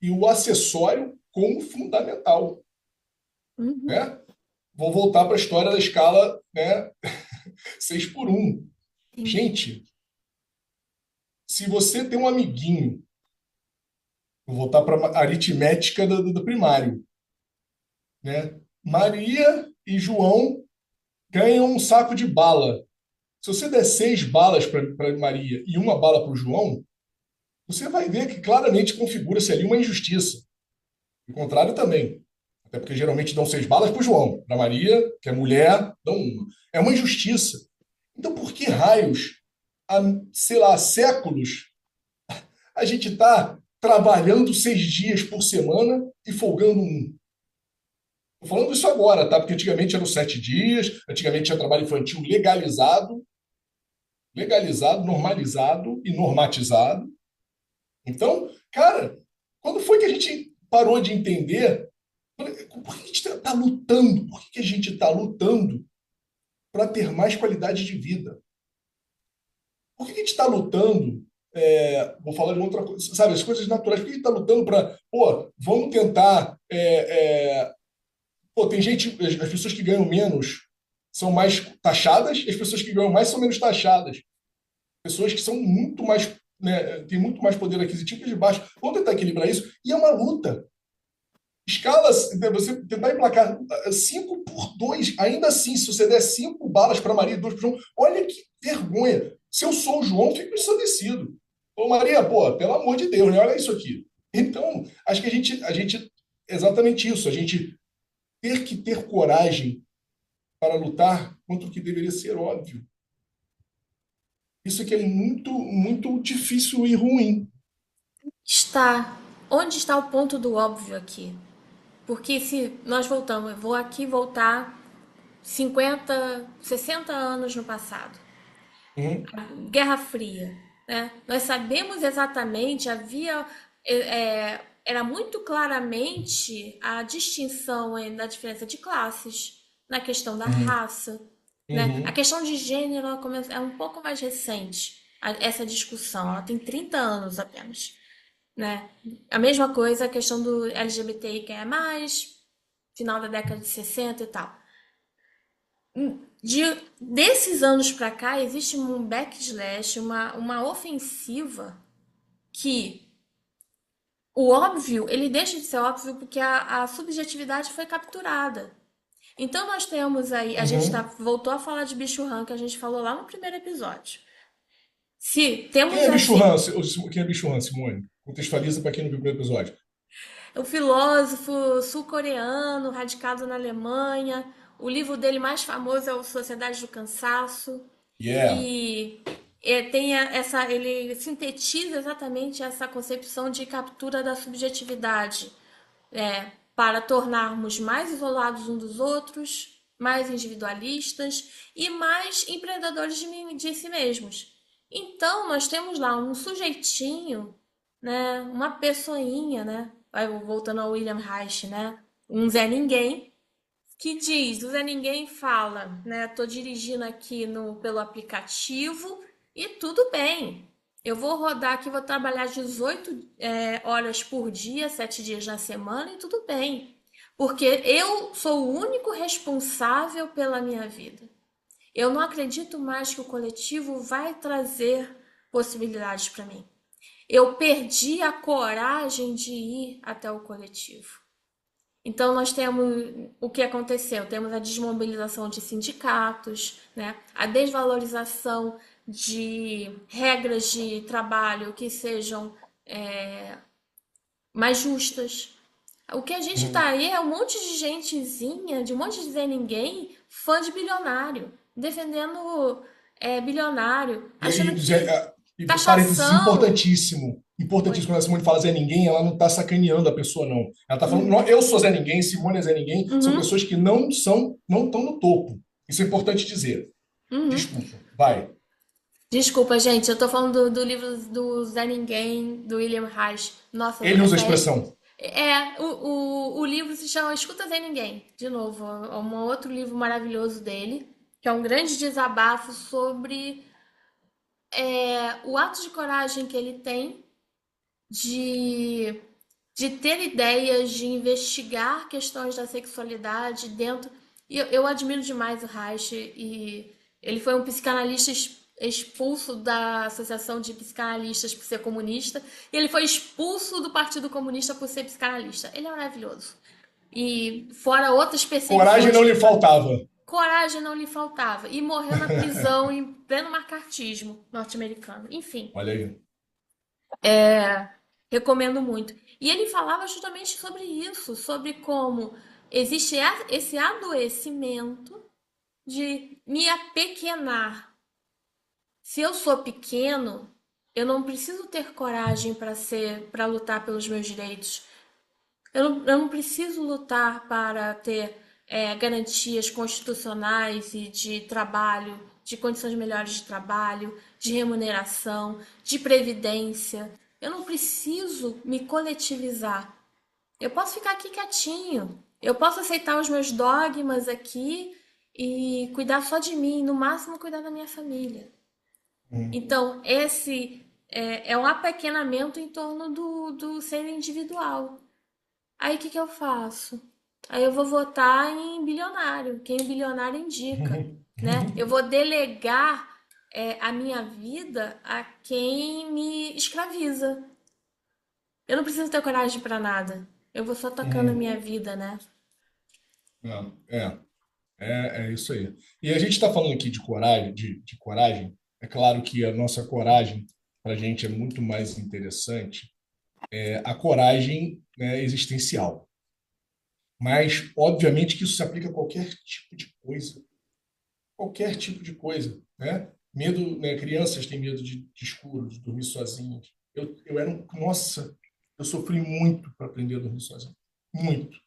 e o acessório como fundamental, Uhum. né? Vou voltar para a história da escala, né, 6 por um. Sim. Gente, se você tem um amiguinho, vou voltar para a aritmética do primário, né? Maria e João ganham um saco de bala. Se você der 6 balas para Maria e uma bala para o João, você vai ver que claramente configura-se ali uma injustiça. O contrário também. Até porque geralmente dão 6 balas para o João. Para Maria, que é mulher, dão uma. É uma injustiça. Então, por que raios, há, sei lá, séculos, a gente está trabalhando 6 dias por semana e folgando um? Estou falando isso agora, tá? Porque antigamente eram 7 dias, antigamente tinha trabalho infantil legalizado, normalizado e normatizado. Então, cara, quando foi que a gente parou de entender? Por que a gente está lutando? Por que a gente está lutando para ter mais qualidade de vida? Por que a gente está lutando? Vou falar de uma outra coisa, sabe? As coisas naturais. Por que a gente está lutando para, pô, vamos tentar. Pô, tem gente, as pessoas que ganham menos são mais taxadas, e as pessoas que ganham mais são menos taxadas. Pessoas que são muito mais, né, têm muito mais poder aquisitivo que as de baixo. Vamos tentar equilibrar isso. E é uma luta. Escalas, você tentar emplacar 5 por 2, ainda assim, se você der 5 balas para Maria e 2 para João, olha que vergonha. Se eu sou o João, fico ensandecido. Ô Maria, pô, pelo amor de Deus, né? Olha isso aqui. Então, acho que exatamente isso, a gente ter que ter coragem para lutar contra o que deveria ser óbvio. Isso aqui é muito, muito difícil e ruim. Está. Onde está o ponto do óbvio aqui? Porque se nós voltamos, eu vou aqui voltar 50, 60 anos no passado. Uhum, Guerra Fria, né? Nós sabemos exatamente, era muito claramente a distinção da diferença de classes, na questão da uhum, raça, né? A uhum. questão de gênero é um pouco mais recente, essa discussão, ela tem 30 anos apenas, né? A mesma coisa a questão do LGBTI que é mais final da década de 60 e tal. Desses anos para cá, existe um backlash, uma ofensiva que o óbvio, ele deixa de ser óbvio porque a subjetividade foi capturada. Então nós temos aí, Uhum. voltou a falar de bicho rã, que a gente falou lá no primeiro episódio. Se Quem temos é Bicho assim, Han? Quem é Bicho Han, Simone? Contextualiza para quem não viu o primeiro episódio. o filósofo sul-coreano, radicado na Alemanha, o livro dele mais famoso é o Sociedade do Cansaço. Yeah. E ele sintetiza exatamente essa concepção de captura da subjetividade, para tornarmos mais isolados uns dos outros, mais individualistas e mais empreendedores de si mesmos. Então, nós temos lá um sujeitinho, né, uma pessoinha, né, voltando ao William Reich, né, um Zé Ninguém, que diz, o Zé Ninguém fala, né? Tô dirigindo aqui pelo aplicativo e tudo bem. Eu vou rodar aqui, vou trabalhar 18 horas por dia, 7 dias na semana e tudo bem. Porque eu sou o único responsável pela minha vida. Eu não acredito mais que o coletivo vai trazer possibilidades para mim. Eu perdi a coragem de ir até o coletivo. Então, nós temos o que aconteceu: temos a desmobilização de sindicatos, né? A desvalorização de regras de trabalho que sejam mais justas. O que a gente tá Uhum. aí é um monte de gentezinha, de um monte de Zé Ninguém, fã de bilionário, defendendo bilionário, achando que E parênteses taxação. importantíssimo. Oi. Importantíssimo, quando a Simone fala Zé Ninguém, ela não está sacaneando a pessoa, não. Ela está falando, "Não, eu sou Zé Ninguém, Simone é Zé Ninguém, são Uhum, pessoas que não estão no topo. Isso é importante dizer. uhum. Desculpa, vai. Desculpa, gente, eu tô falando do livro do Zé Ninguém, do William Reich. Nossa, Ele usa a expressão. o livro se chama Escuta Zé Ninguém. De novo, é um outro livro maravilhoso dele, que é um grande desabafo sobre o ato de coragem que ele tem de, de ter ideias, de investigar questões da sexualidade dentro. E eu admiro demais o Reich, e ele foi um psicanalista expulso da Associação de Psicanalistas por ser comunista, e ele foi expulso do Partido Comunista por ser psicanalista. Ele é maravilhoso. E fora outras Coragem perseguições não que lhe ele passou. faltava. Coragem não lhe faltava. E morreu na prisão em pleno macartismo norte-americano. Enfim, Olha aí. recomendo muito. E ele falava justamente sobre isso, sobre como existe esse adoecimento de me apequenar. Se eu sou pequeno, eu não preciso ter coragem para lutar pelos meus direitos. Eu não preciso lutar para ter garantias constitucionais e de trabalho, de condições melhores de trabalho, de remuneração, de previdência. Eu não preciso me coletivizar. Eu posso ficar aqui quietinho. Eu posso aceitar os meus dogmas aqui e cuidar só de mim, no máximo cuidar da minha família. Hum. Então, esse é um apequenamento em torno do ser individual. Aí o que que eu faço? Aí eu vou votar em bilionário, quem o bilionário indica, né? Eu vou delegar a minha vida a quem me escraviza. Eu não preciso ter coragem pra nada. Eu vou só tocando a Uhum. minha vida, né? É isso aí. E a gente está falando aqui de coragem, de coragem. É claro que a nossa coragem para a gente é muito mais interessante. A coragem, né, existencial. Mas, obviamente, que isso se aplica a qualquer tipo de coisa. Qualquer tipo de coisa, né? Medo, né? Crianças têm medo de escuro, de dormir sozinhas. Eu era nossa, eu sofri muito para aprender a dormir sozinho. Muito.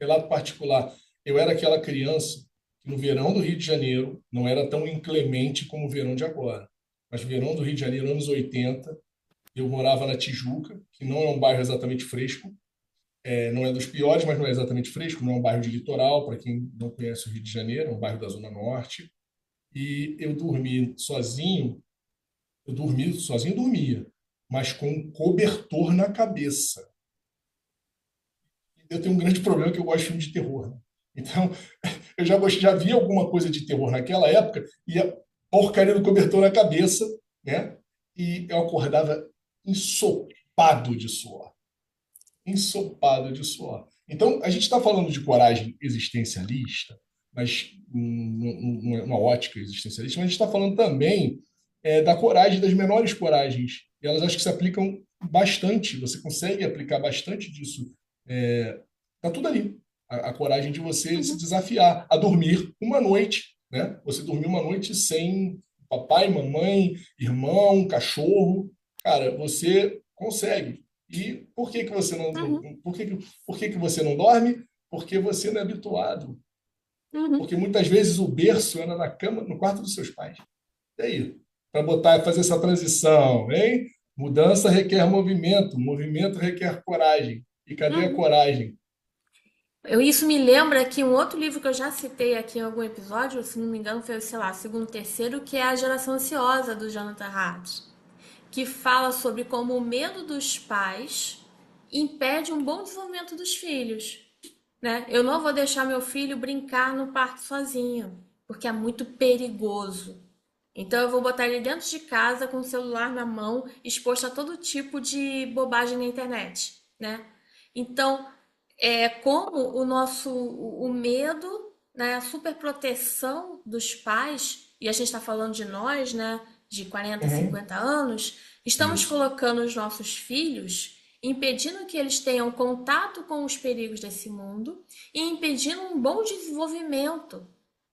Relato particular. Eu era aquela criança que no verão do Rio de Janeiro não era tão inclemente como o verão de agora. Mas verão do Rio de Janeiro, anos 80, eu morava na Tijuca, que não é um bairro exatamente fresco, não é dos piores, mas não é exatamente fresco, não é um bairro de litoral, para quem não conhece o Rio de Janeiro, é um bairro da Zona Norte. E eu dormi sozinho, dormia, mas com um cobertor na cabeça. Eu tenho um grande problema que eu gosto de filme de terror, né? Então, já vi alguma coisa de terror naquela época e a porcaria do cobertor na cabeça, né? E eu acordava ensopado de suor. Ensopado de suor. Então, a gente está falando de coragem existencialista, mas uma ótica existencialista, mas a gente está falando também da coragem, das menores coragens. E elas acho que se aplicam bastante, você consegue aplicar bastante disso. Está tudo ali. A coragem de você se Uhum, desafiar a dormir uma noite, né? Você dormir uma noite sem papai, mamãe, irmão, cachorro. Cara, você consegue. E por que que você uhum, por que que você não dorme? Porque você não é habituado. uhum. Porque muitas vezes o berço era na cama, no quarto dos seus pais. E aí? Para botar, fazer essa transição, hein? Mudança requer movimento, movimento requer coragem. E cadê a Uhum. coragem? Isso me lembra que um outro livro que eu já citei aqui em algum episódio, se não me engano, foi, sei lá, segundo, terceiro, que é A Geração Ansiosa, do Jonathan Hart, que fala sobre como o medo dos pais impede um bom desenvolvimento dos filhos, né? Eu não vou deixar meu filho brincar no parque sozinho, porque é muito perigoso. Então eu vou botar ele dentro de casa com o celular na mão, exposto a todo tipo de bobagem na internet, né? Então, como o medo, né, a superproteção dos pais, e a gente está falando de nós, né, de 40, Uhum. 50 anos, estamos Isso. colocando os nossos filhos, impedindo que eles tenham contato com os perigos desse mundo e impedindo um bom desenvolvimento,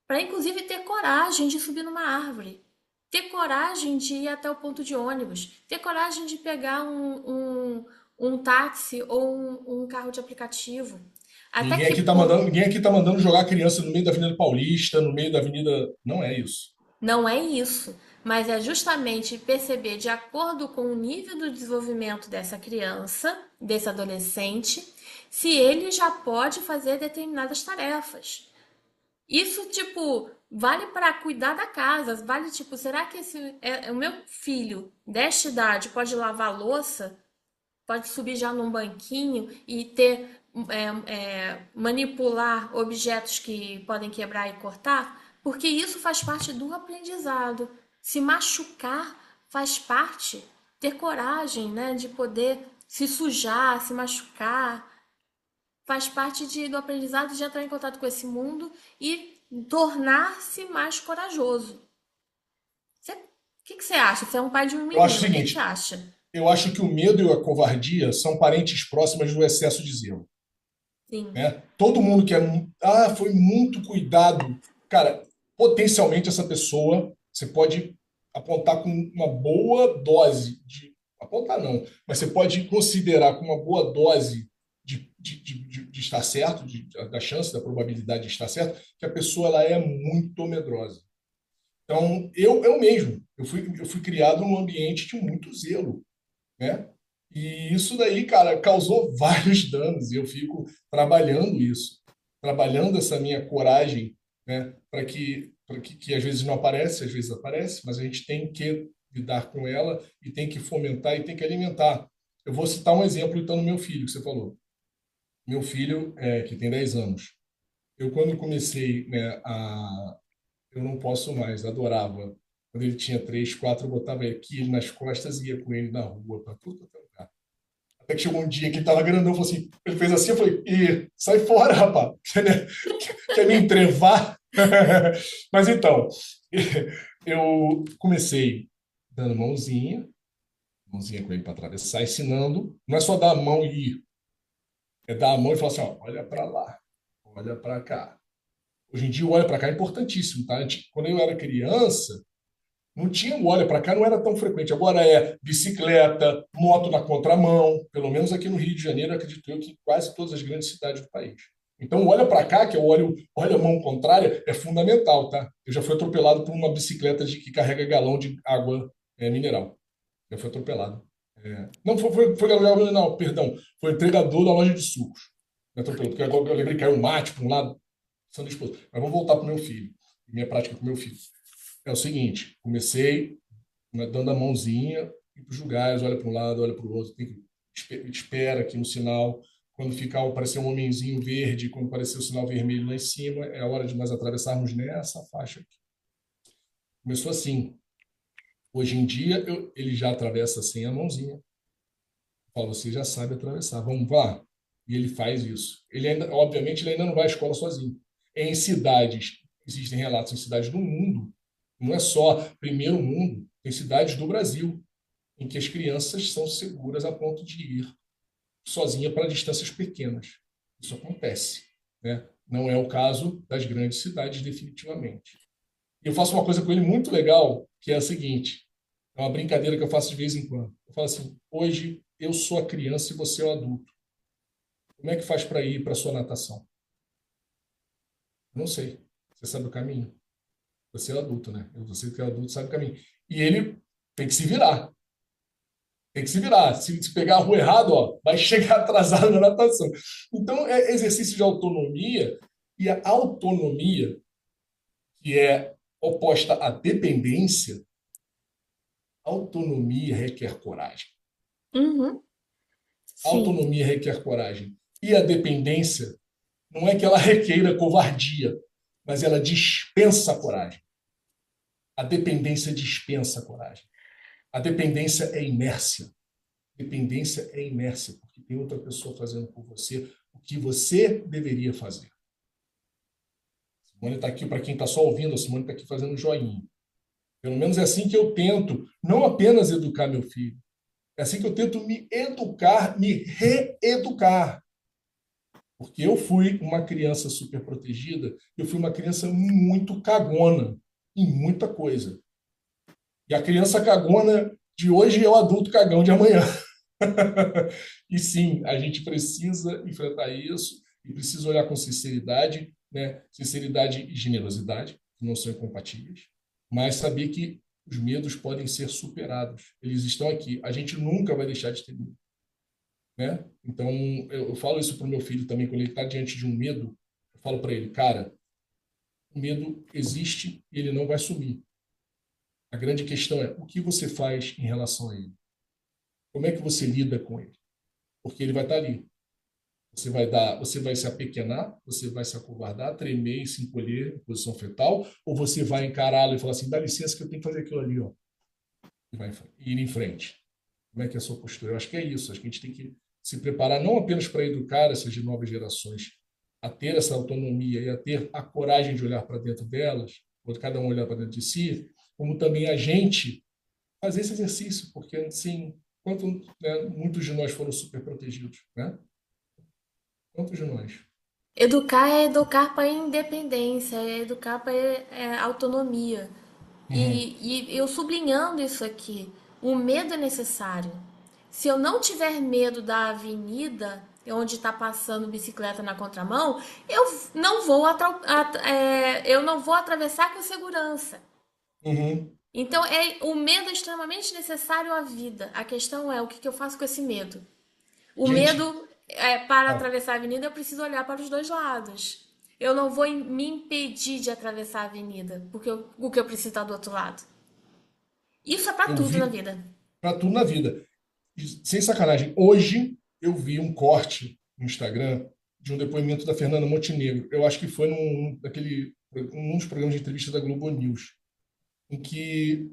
para inclusive ter coragem de subir numa árvore, ter coragem de ir até o ponto de ônibus, ter coragem de pegar um táxi ou um carro de aplicativo. Até que ponto Ninguém aqui tá mandando jogar criança no meio da Avenida Paulista, no meio da Avenida. Não é isso. não é isso, mas é justamente perceber, de acordo com o nível do desenvolvimento dessa criança, desse adolescente, se ele já pode fazer determinadas tarefas. Isso, tipo, vale para cuidar da casa, vale, tipo, será que o meu filho desta idade pode lavar louça? Pode subir já num banquinho e manipular objetos que podem quebrar e cortar, porque isso faz parte do aprendizado. Se machucar faz parte, ter coragem, né, de poder se sujar, se machucar, faz parte do aprendizado de entrar em contato com esse mundo e tornar-se mais corajoso. O que você acha? Você é um pai de um Eu acho o menino, o que você seguinte: acha? eu acho que o medo e a covardia são parentes próximas do excesso de zelo. Sim. Né? Todo mundo que foi muito cuidado. Cara, potencialmente essa pessoa você pode apontar com uma boa dose de. Apontar não, mas você pode considerar com uma boa dose de estar certo, da chance, da probabilidade de estar certo, que a pessoa ela é muito medrosa. Então, eu mesmo, eu fui criado num ambiente de muito zelo, né? E isso daí, cara, causou vários danos e eu fico trabalhando isso, trabalhando essa minha coragem, né? Que às vezes não aparece, às vezes aparece, mas a gente tem que lidar com ela e tem que fomentar e tem que alimentar. Eu vou citar um exemplo, então, no meu filho, que você falou. Meu filho, que tem 10 anos. Eu, quando comecei, né, eu não posso mais, adorava. Quando ele tinha 3, 4, eu botava aqui ele nas costas e ia com ele na rua, para tudo quanto é lugar. Até que chegou um dia que ele tava grandão, falou assim, ele fez assim, eu falei, Ih, sai fora, rapaz, quer me entrevar? Mas então, eu comecei dando mãozinha com ele para atravessar, ensinando, não é só dar a mão e ir, é dar a mão e falar assim, ó, olha para lá, olha para cá. Hoje em dia o olha para cá é importantíssimo, tá? Quando eu era criança, não tinha o olha para cá, não era tão frequente. Agora é bicicleta, moto na contramão, pelo menos aqui no Rio de Janeiro, acredito eu que em quase todas as grandes cidades do país. Então, o olha para cá, que é o olha mão contrária, é fundamental, tá? Eu já fui atropelado por uma bicicleta que carrega galão de água mineral. Já fui atropelado. Não, foi galão, não, perdão. Foi entregador da loja de sucos. Me atropelou, porque agora eu lembrei que caiu um mate para um lado, são da esposa. Mas vamos voltar para o meu filho, minha prática com o meu filho. É o seguinte, comecei, né, dando a mãozinha, ir para os lugares, olha para um lado, olha para o outro, espera aqui no sinal, quando ficar aparecer um homenzinho verde, quando aparecer o sinal vermelho lá em cima, é a hora de nós atravessarmos nessa faixa aqui. Começou assim. Hoje em dia, ele já atravessa sem a mãozinha. Fala, você já sabe atravessar, vamos lá. E ele faz isso. Ele ainda, obviamente, ele ainda não vai à escola sozinho. Em cidades, existem relatos em cidades do mundo, não é só primeiro mundo, tem cidades do Brasil, em que as crianças são seguras a ponto de ir sozinha para distâncias pequenas. Isso acontece, né? Não é o caso das grandes cidades, definitivamente. E eu faço uma coisa com ele muito legal, que é a seguinte: é uma brincadeira que eu faço de vez em quando. Eu falo assim: hoje eu sou a criança e você é o adulto. Como é que faz para ir para sua natação? Não sei. Você sabe o caminho? Você é o adulto, né? Você que é o adulto sabe o caminho. E ele tem que se virar. Tem que se virar. Se pegar a rua errado, ó, vai chegar atrasado na natação. Então, é exercício de autonomia. E a autonomia, que é oposta à dependência, autonomia requer coragem. Uhum. Sim. Autonomia requer coragem. E a dependência não é que ela requeira covardia, mas ela dispensa a coragem. A dependência dispensa a coragem. A dependência é inércia. Dependência é inércia, porque tem outra pessoa fazendo por você o que você deveria fazer. A Simone está aqui, para quem está só ouvindo, a Simone está aqui fazendo joinha. Pelo menos é assim que eu tento, não apenas educar meu filho, é assim que eu tento me educar, me reeducar. Porque eu fui uma criança super protegida, eu fui uma criança muito cagona em muita coisa. E a criança cagona de hoje é o adulto cagão de amanhã. E sim, a gente precisa enfrentar isso e precisa olhar com sinceridade, né? Sinceridade e generosidade, que não são incompatíveis, mas saber que os medos podem ser superados. Eles estão aqui. A gente nunca vai deixar de ter medo, né? Então, eu falo isso para o meu filho também, quando ele está diante de um medo, eu falo para ele, cara, o medo existe e ele não vai sumir. A grande questão é o que você faz em relação a ele? Como é que você lida com ele? Porque ele vai estar ali. Você vai se apequenar, você vai se acovardar, tremer e se encolher em posição fetal, ou você vai encará-lo e falar assim, dá licença que eu tenho que fazer aquilo ali, ó, e vai ir em frente. Como é que é a sua postura? Eu acho que é isso. Acho que a gente tem que se preparar não apenas para educar essas novas gerações a ter essa autonomia e a ter a coragem de olhar para dentro delas, ou cada um olhar para dentro de si, como também a gente fazer esse exercício, porque, assim, quanto, né, muitos de nós foram super protegidos, né? Quantos de nós? Educar é educar para independência, é educar para autonomia. Uhum. E eu sublinhando isso aqui, o medo é necessário. Se eu não tiver medo da avenida onde está passando bicicleta na contramão, eu não vou atravessar com segurança. Uhum. Então, o medo é extremamente necessário à vida. A questão é o que eu faço com esse medo. O Gente, medo, para ah, atravessar a avenida, eu preciso olhar para os dois lados. Eu não vou me impedir de atravessar a avenida, porque o que eu preciso está do outro lado. Isso é para eu tudo na vi vida. para tudo na vida. Sem sacanagem, hoje eu vi um corte no Instagram de um depoimento da Fernanda Montenegro. Eu acho que foi num dos programas de entrevista da Globo News, em que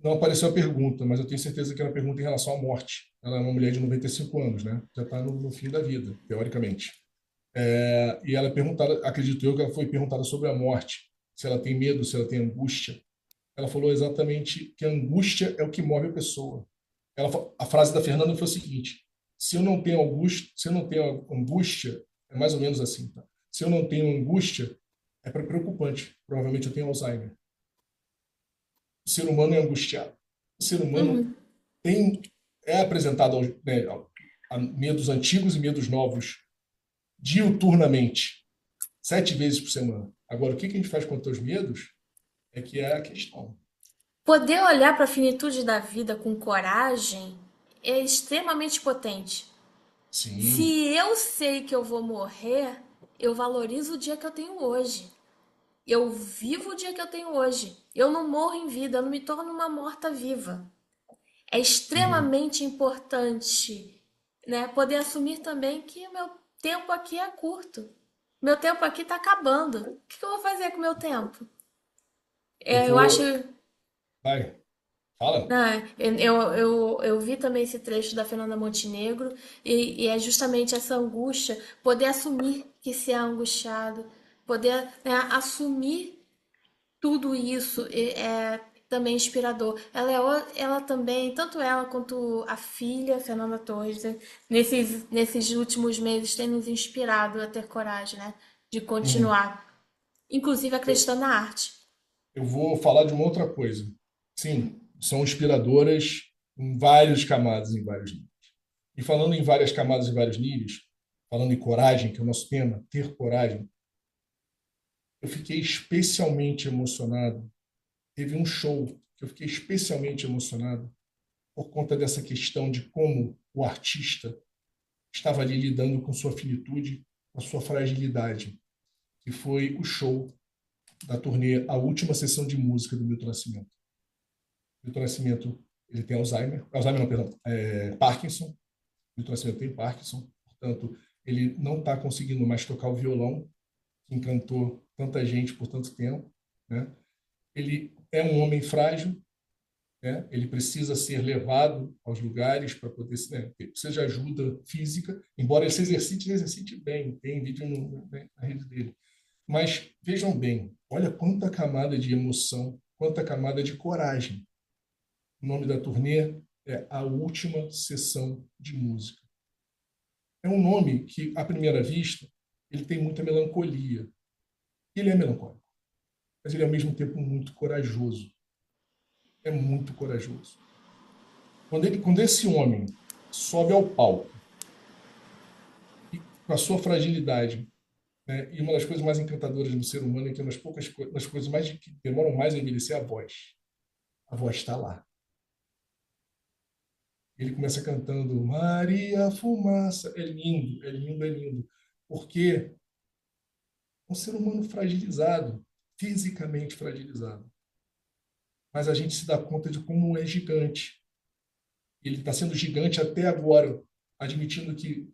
não apareceu a pergunta, mas eu tenho certeza que era uma pergunta em relação à morte. Ela é uma mulher de 95 anos, né? Já está no fim da vida, teoricamente. E ela é perguntada, acredito eu, que ela foi perguntada sobre a morte, se ela tem medo, se ela tem angústia. Ela falou exatamente que a angústia é o que move a pessoa. A frase da Fernanda foi o seguinte: se eu não tenho angústia, é mais ou menos assim, tá? Se eu não tenho angústia, é preocupante. Provavelmente eu tenho Alzheimer. O ser humano é angustiado. O ser humano Uhum. tem é apresentado né, a medos antigos e medos novos diuturnamente, 7 vezes por semana. Agora, o que a gente faz contra os medos é que é a questão. Poder olhar para a finitude da vida com coragem é extremamente potente. Sim. Se eu sei que eu vou morrer, eu valorizo o dia que eu tenho hoje. Eu vivo o dia que eu tenho hoje. Eu não morro em vida, eu não me torno uma morta-viva. É Uhum. extremamente importante, né, poder assumir também que tempo aqui é curto. Meu tempo aqui tá acabando. O que que eu vou fazer com o meu tempo? Eu Eu acho. vou. Vai, fala. Né, eu vi também esse trecho da Fernanda Montenegro e é justamente essa angústia, poder assumir que se é angustiado, poder, né, assumir tudo isso é também inspirador. Ela também, tanto ela quanto a filha, Fernanda Torres, né, nesses últimos meses tem nos inspirado a ter coragem, né, de Uhum. continuar, inclusive Eu, acreditando na arte. eu vou falar de uma outra coisa. Sim, são inspiradoras em vários camadas, em vários níveis. E falando em várias camadas e vários níveis, falando em coragem, que é o nosso tema, ter coragem, eu fiquei especialmente emocionado. Teve um show que eu fiquei especialmente emocionado por conta dessa questão de como o artista estava ali lidando com sua finitude, com a sua fragilidade, que foi o show da turnê A Última Sessão de Música do Milton Nascimento. Milton Nascimento, ele tem Alzheimer não, perdão, Parkinson. Milton Nascimento tem Parkinson, portanto, ele não está conseguindo mais tocar o violão, que encantou tanta gente por tanto tempo, né? Ele é um homem frágil, né? Ele precisa ser levado aos lugares para poder, né? Precisa de ajuda física, embora ele se exercite bem, tem vídeo né, na rede dele. Mas vejam bem, olha quanta camada de emoção, quanta camada de coragem. O nome da turnê é A Última Sessão de Música. É um nome que, à primeira vista, ele tem muita melancolia. Ele é melancólico, mas ele é ao mesmo tempo muito corajoso. É muito corajoso. Quando esse homem sobe ao palco e, com a sua fragilidade, né, e uma das coisas mais encantadoras do ser humano é que das coisas mais que demoram mais a envelhecer é a voz. A voz está lá. Ele começa cantando Maria Fumaça. É lindo, é lindo, é lindo. Porque é um ser humano fragilizado, fisicamente fragilizado. Mas a gente se dá conta de como é gigante. Ele está sendo gigante até agora, admitindo que,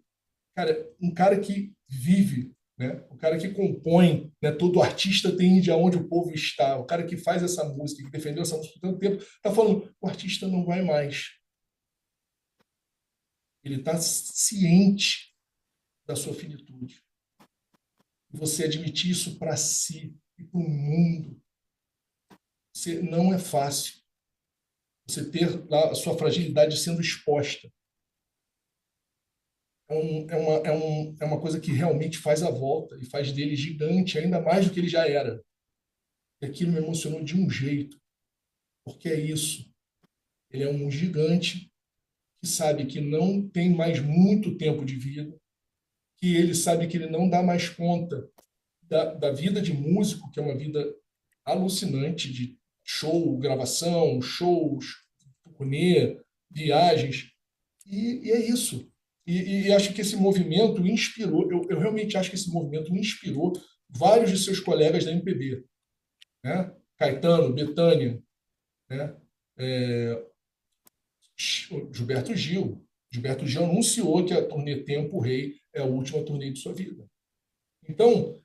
cara, um cara que vive, né? O cara que compõe, né? Todo artista tem de onde o povo está. O cara que faz essa música, que defendeu essa música por tanto tempo, está falando, o artista não vai mais. Ele está ciente da sua finitude. E você admitir isso para si e para o mundo, não é fácil. Você ter lá a sua fragilidade sendo exposta. É uma coisa que realmente faz a volta e faz dele gigante, ainda mais do que ele já era. E aquilo me emocionou de um jeito, porque é isso. Ele é um gigante que sabe que não tem mais muito tempo de vida, que ele sabe que ele não dá mais conta da vida de músico, que é uma vida alucinante de show, gravação, shows, turnê, viagens. E é isso. E acho que esse movimento inspirou, eu realmente acho que esse movimento inspirou vários de seus colegas da MPB, né? Caetano, Bethânia, né? É, Gilberto Gil. Gilberto Gil anunciou que a turnê Tempo Rei é a última turnê de sua vida. Então,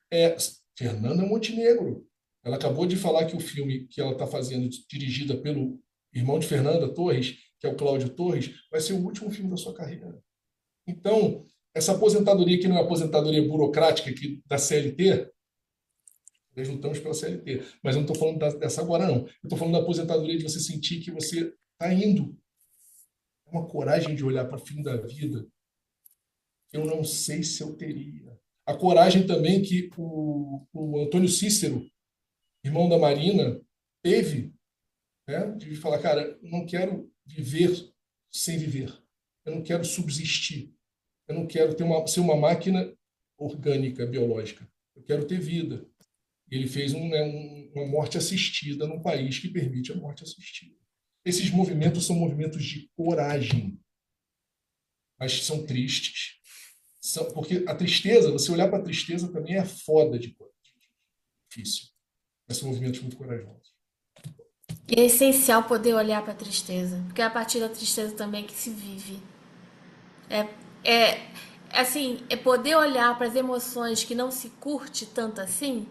Fernanda Montenegro. Ela acabou de falar que o filme que ela está fazendo, dirigida pelo irmão de Fernanda Torres, que é o Cláudio Torres, vai ser o último filme da sua carreira. Então, essa aposentadoria que não é aposentadoria burocrática aqui da CLT, nós lutamos pela CLT, mas eu não estou falando dessa agora, não. Eu estou falando da aposentadoria de você sentir que você está indo. É uma coragem de olhar para o fim da vida que eu não sei se eu teria. A coragem também que o Antônio Cícero, irmão da Marina, teve, né, de falar, cara, eu não quero viver sem viver. Eu não quero subsistir. Eu não quero ser uma máquina orgânica, biológica. Eu quero ter vida. E ele fez uma morte assistida num país que permite a morte assistida. Esses movimentos são movimentos de coragem, mas são tristes. Porque a tristeza, você olhar para a tristeza também é foda de difícil. Mas são movimentos muito corajosos. E é essencial poder olhar para a tristeza, porque é a partir da tristeza também que se vive. É, é, assim, é poder olhar para as emoções que não se curte tanto assim,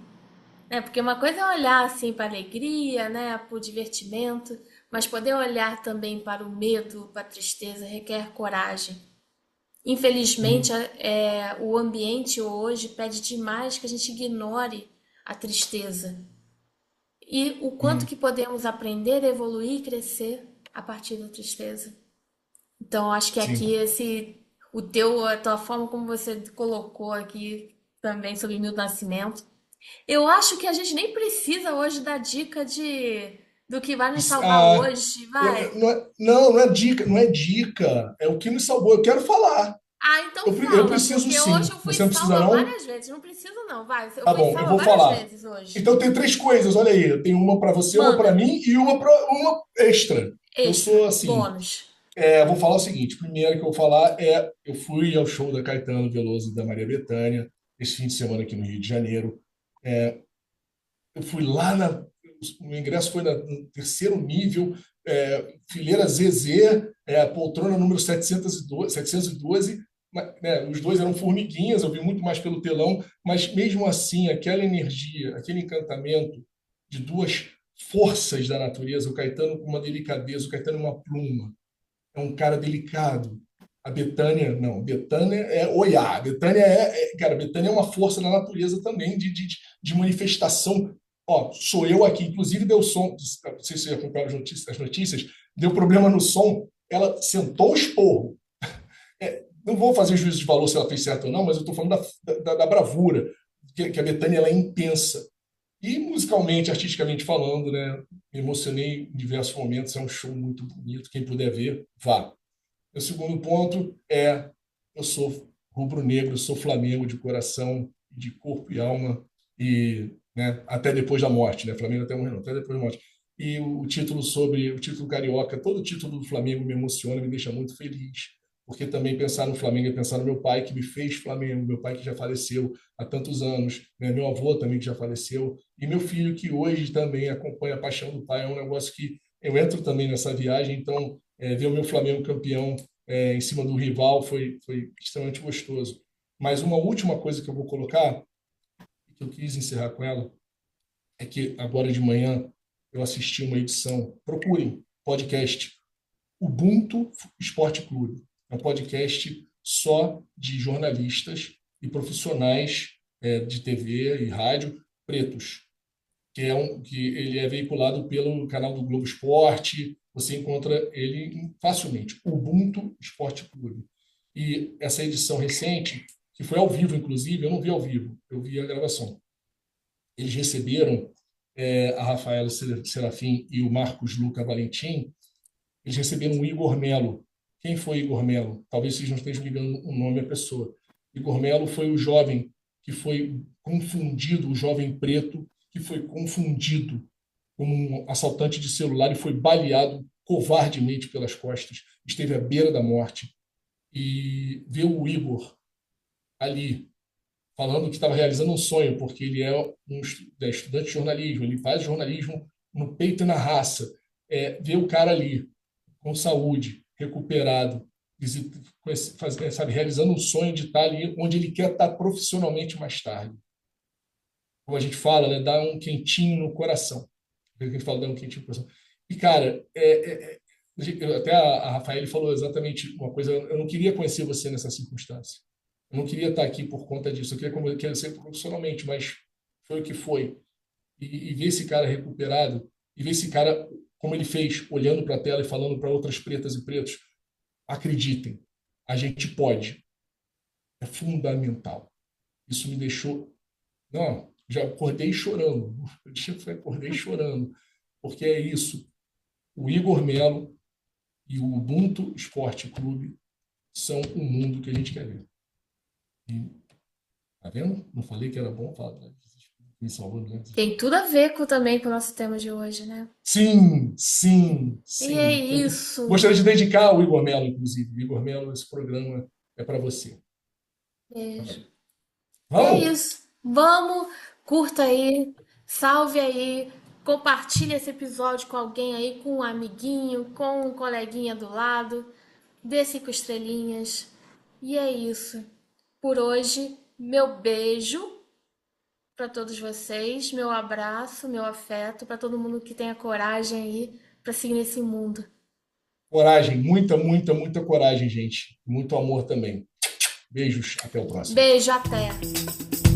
né? Porque uma coisa é olhar assim para a alegria, né, para o divertimento, mas poder olhar também para o medo, para a tristeza requer coragem. Infelizmente, Sim, o ambiente hoje pede demais que a gente ignore a tristeza. E o quanto sim. que podemos aprender, evoluir e crescer a partir da tristeza. Então, acho que aqui Sim. a tua forma como você colocou aqui também sobre Milton Nascimento. Eu acho que a gente nem precisa hoje dar dica do que vai nos salvar Ah, hoje, vai. não é dica, não é dica. É o que me salvou. Eu quero falar. Ah, então Eu fala, preciso porque hoje sim. eu fui Você não precisa, salva não? várias vezes. Não preciso não, vai. Eu Tá fui bom, eu salva vou várias falar. vezes hoje. Então tem três coisas, olha aí. Eu tenho uma para você, uma para Manda, mim e uma extra. Eu extra, sou assim. bônus. Vou falar o seguinte: primeiro que eu vou falar eu fui ao show da Caetano Veloso e da Maria Bethânia esse fim de semana aqui no Rio de Janeiro. É, eu fui lá o ingresso foi no terceiro nível, fileira ZZ, poltrona número 712, né, os dois eram formiguinhas, eu vi muito mais pelo telão, mas mesmo assim, aquela energia, aquele encantamento de duas forças da natureza, o Caetano com uma delicadeza, o Caetano é uma pluma, é um cara delicado. A Betânia, não, Betânia é Oiá. Betânia cara, Betânia é uma força da natureza também de manifestação. Ó, sou eu aqui, inclusive deu som, não sei se você acompanhou as notícias, deu problema no som, ela sentou o esporro. Não vou fazer juízo de valor se ela fez certo ou não, mas eu estou falando da bravura, que a Betânia ela é intensa. E musicalmente, artisticamente falando, né, me emocionei em diversos momentos, é um show muito bonito, quem puder ver, vá. O segundo ponto eu sou rubro-negro, sou Flamengo de coração, de corpo e alma, e né, até depois da morte, né? Flamengo até morrer, não, até depois da morte. E o título carioca, todo o título do Flamengo me emociona, me deixa muito feliz, porque também pensar no Flamengo é pensar no meu pai que me fez Flamengo, meu pai que já faleceu há tantos anos, né? Meu avô também que já faleceu, e meu filho que hoje também acompanha a paixão do pai, é um negócio que eu entro também nessa viagem, então ver o meu Flamengo campeão em cima do rival foi extremamente gostoso. Mas uma última coisa que eu vou colocar, que eu quis encerrar com ela, é que agora de manhã eu assisti uma edição, procurem, podcast, Ubuntu Esporte Clube. É um podcast só de jornalistas e profissionais de TV e rádio pretos, que ele é veiculado pelo canal do Globo Esporte. Você encontra ele facilmente. Ubuntu Esporte Clube. E essa edição recente, que foi ao vivo, inclusive, eu não vi ao vivo, eu vi a gravação. Eles receberam a Rafaela Serafim e o Marcos Luca Valentim, eles receberam o Igor Melo. Quem foi Igor Melo? Talvez vocês não estejam ligando o nome à pessoa. Igor Melo foi o jovem que foi confundido, o jovem preto que foi confundido como um assaltante de celular e foi baleado covardemente pelas costas. Esteve à beira da morte. E ver o Igor ali falando que estava realizando um sonho, porque ele é estudante de jornalismo, ele faz jornalismo no peito e na raça. Ver o cara ali com saúde, recuperado, sabe, realizando um sonho de estar ali onde ele quer estar profissionalmente mais tarde. Como a gente fala, né, dá um quentinho no coração. A gente fala, dá um quentinho no coração. E, cara, até a Rafael falou exatamente uma coisa, eu não queria conhecer você nessa circunstância. Eu não queria estar aqui por conta disso. Eu queria conhecer profissionalmente, mas foi o que foi. E ver esse cara recuperado, e ver esse cara, como ele fez, olhando para a tela e falando para outras pretas e pretos, acreditem, a gente pode. É fundamental. Isso me deixou. Não, já acordei chorando. O dia foi acordei chorando. Porque é isso. O Igor Melo e o Ubuntu Esporte Clube são o mundo que a gente quer ver. E, tá vendo? Não falei que era bom falar. Me salvando, né? Tem tudo a ver também com o nosso tema de hoje, né? Sim, sim, E é sim. isso. Gostaria de dedicar ao Igor Melo, inclusive. Igor Melo, esse programa é para você. Beijo. E é Vamos? isso. Vamos, curta aí, salve aí, compartilhe esse episódio com alguém aí, com um amiguinho, com um coleguinha do lado, dê 5 estrelinhas. E é isso. por hoje. Meu beijo para todos vocês, meu abraço, meu afeto para todo mundo que tenha coragem aí para seguir nesse mundo. Coragem, muita, muita, muita coragem, gente. Muito amor também. Beijos, até o próximo. Beijo, até!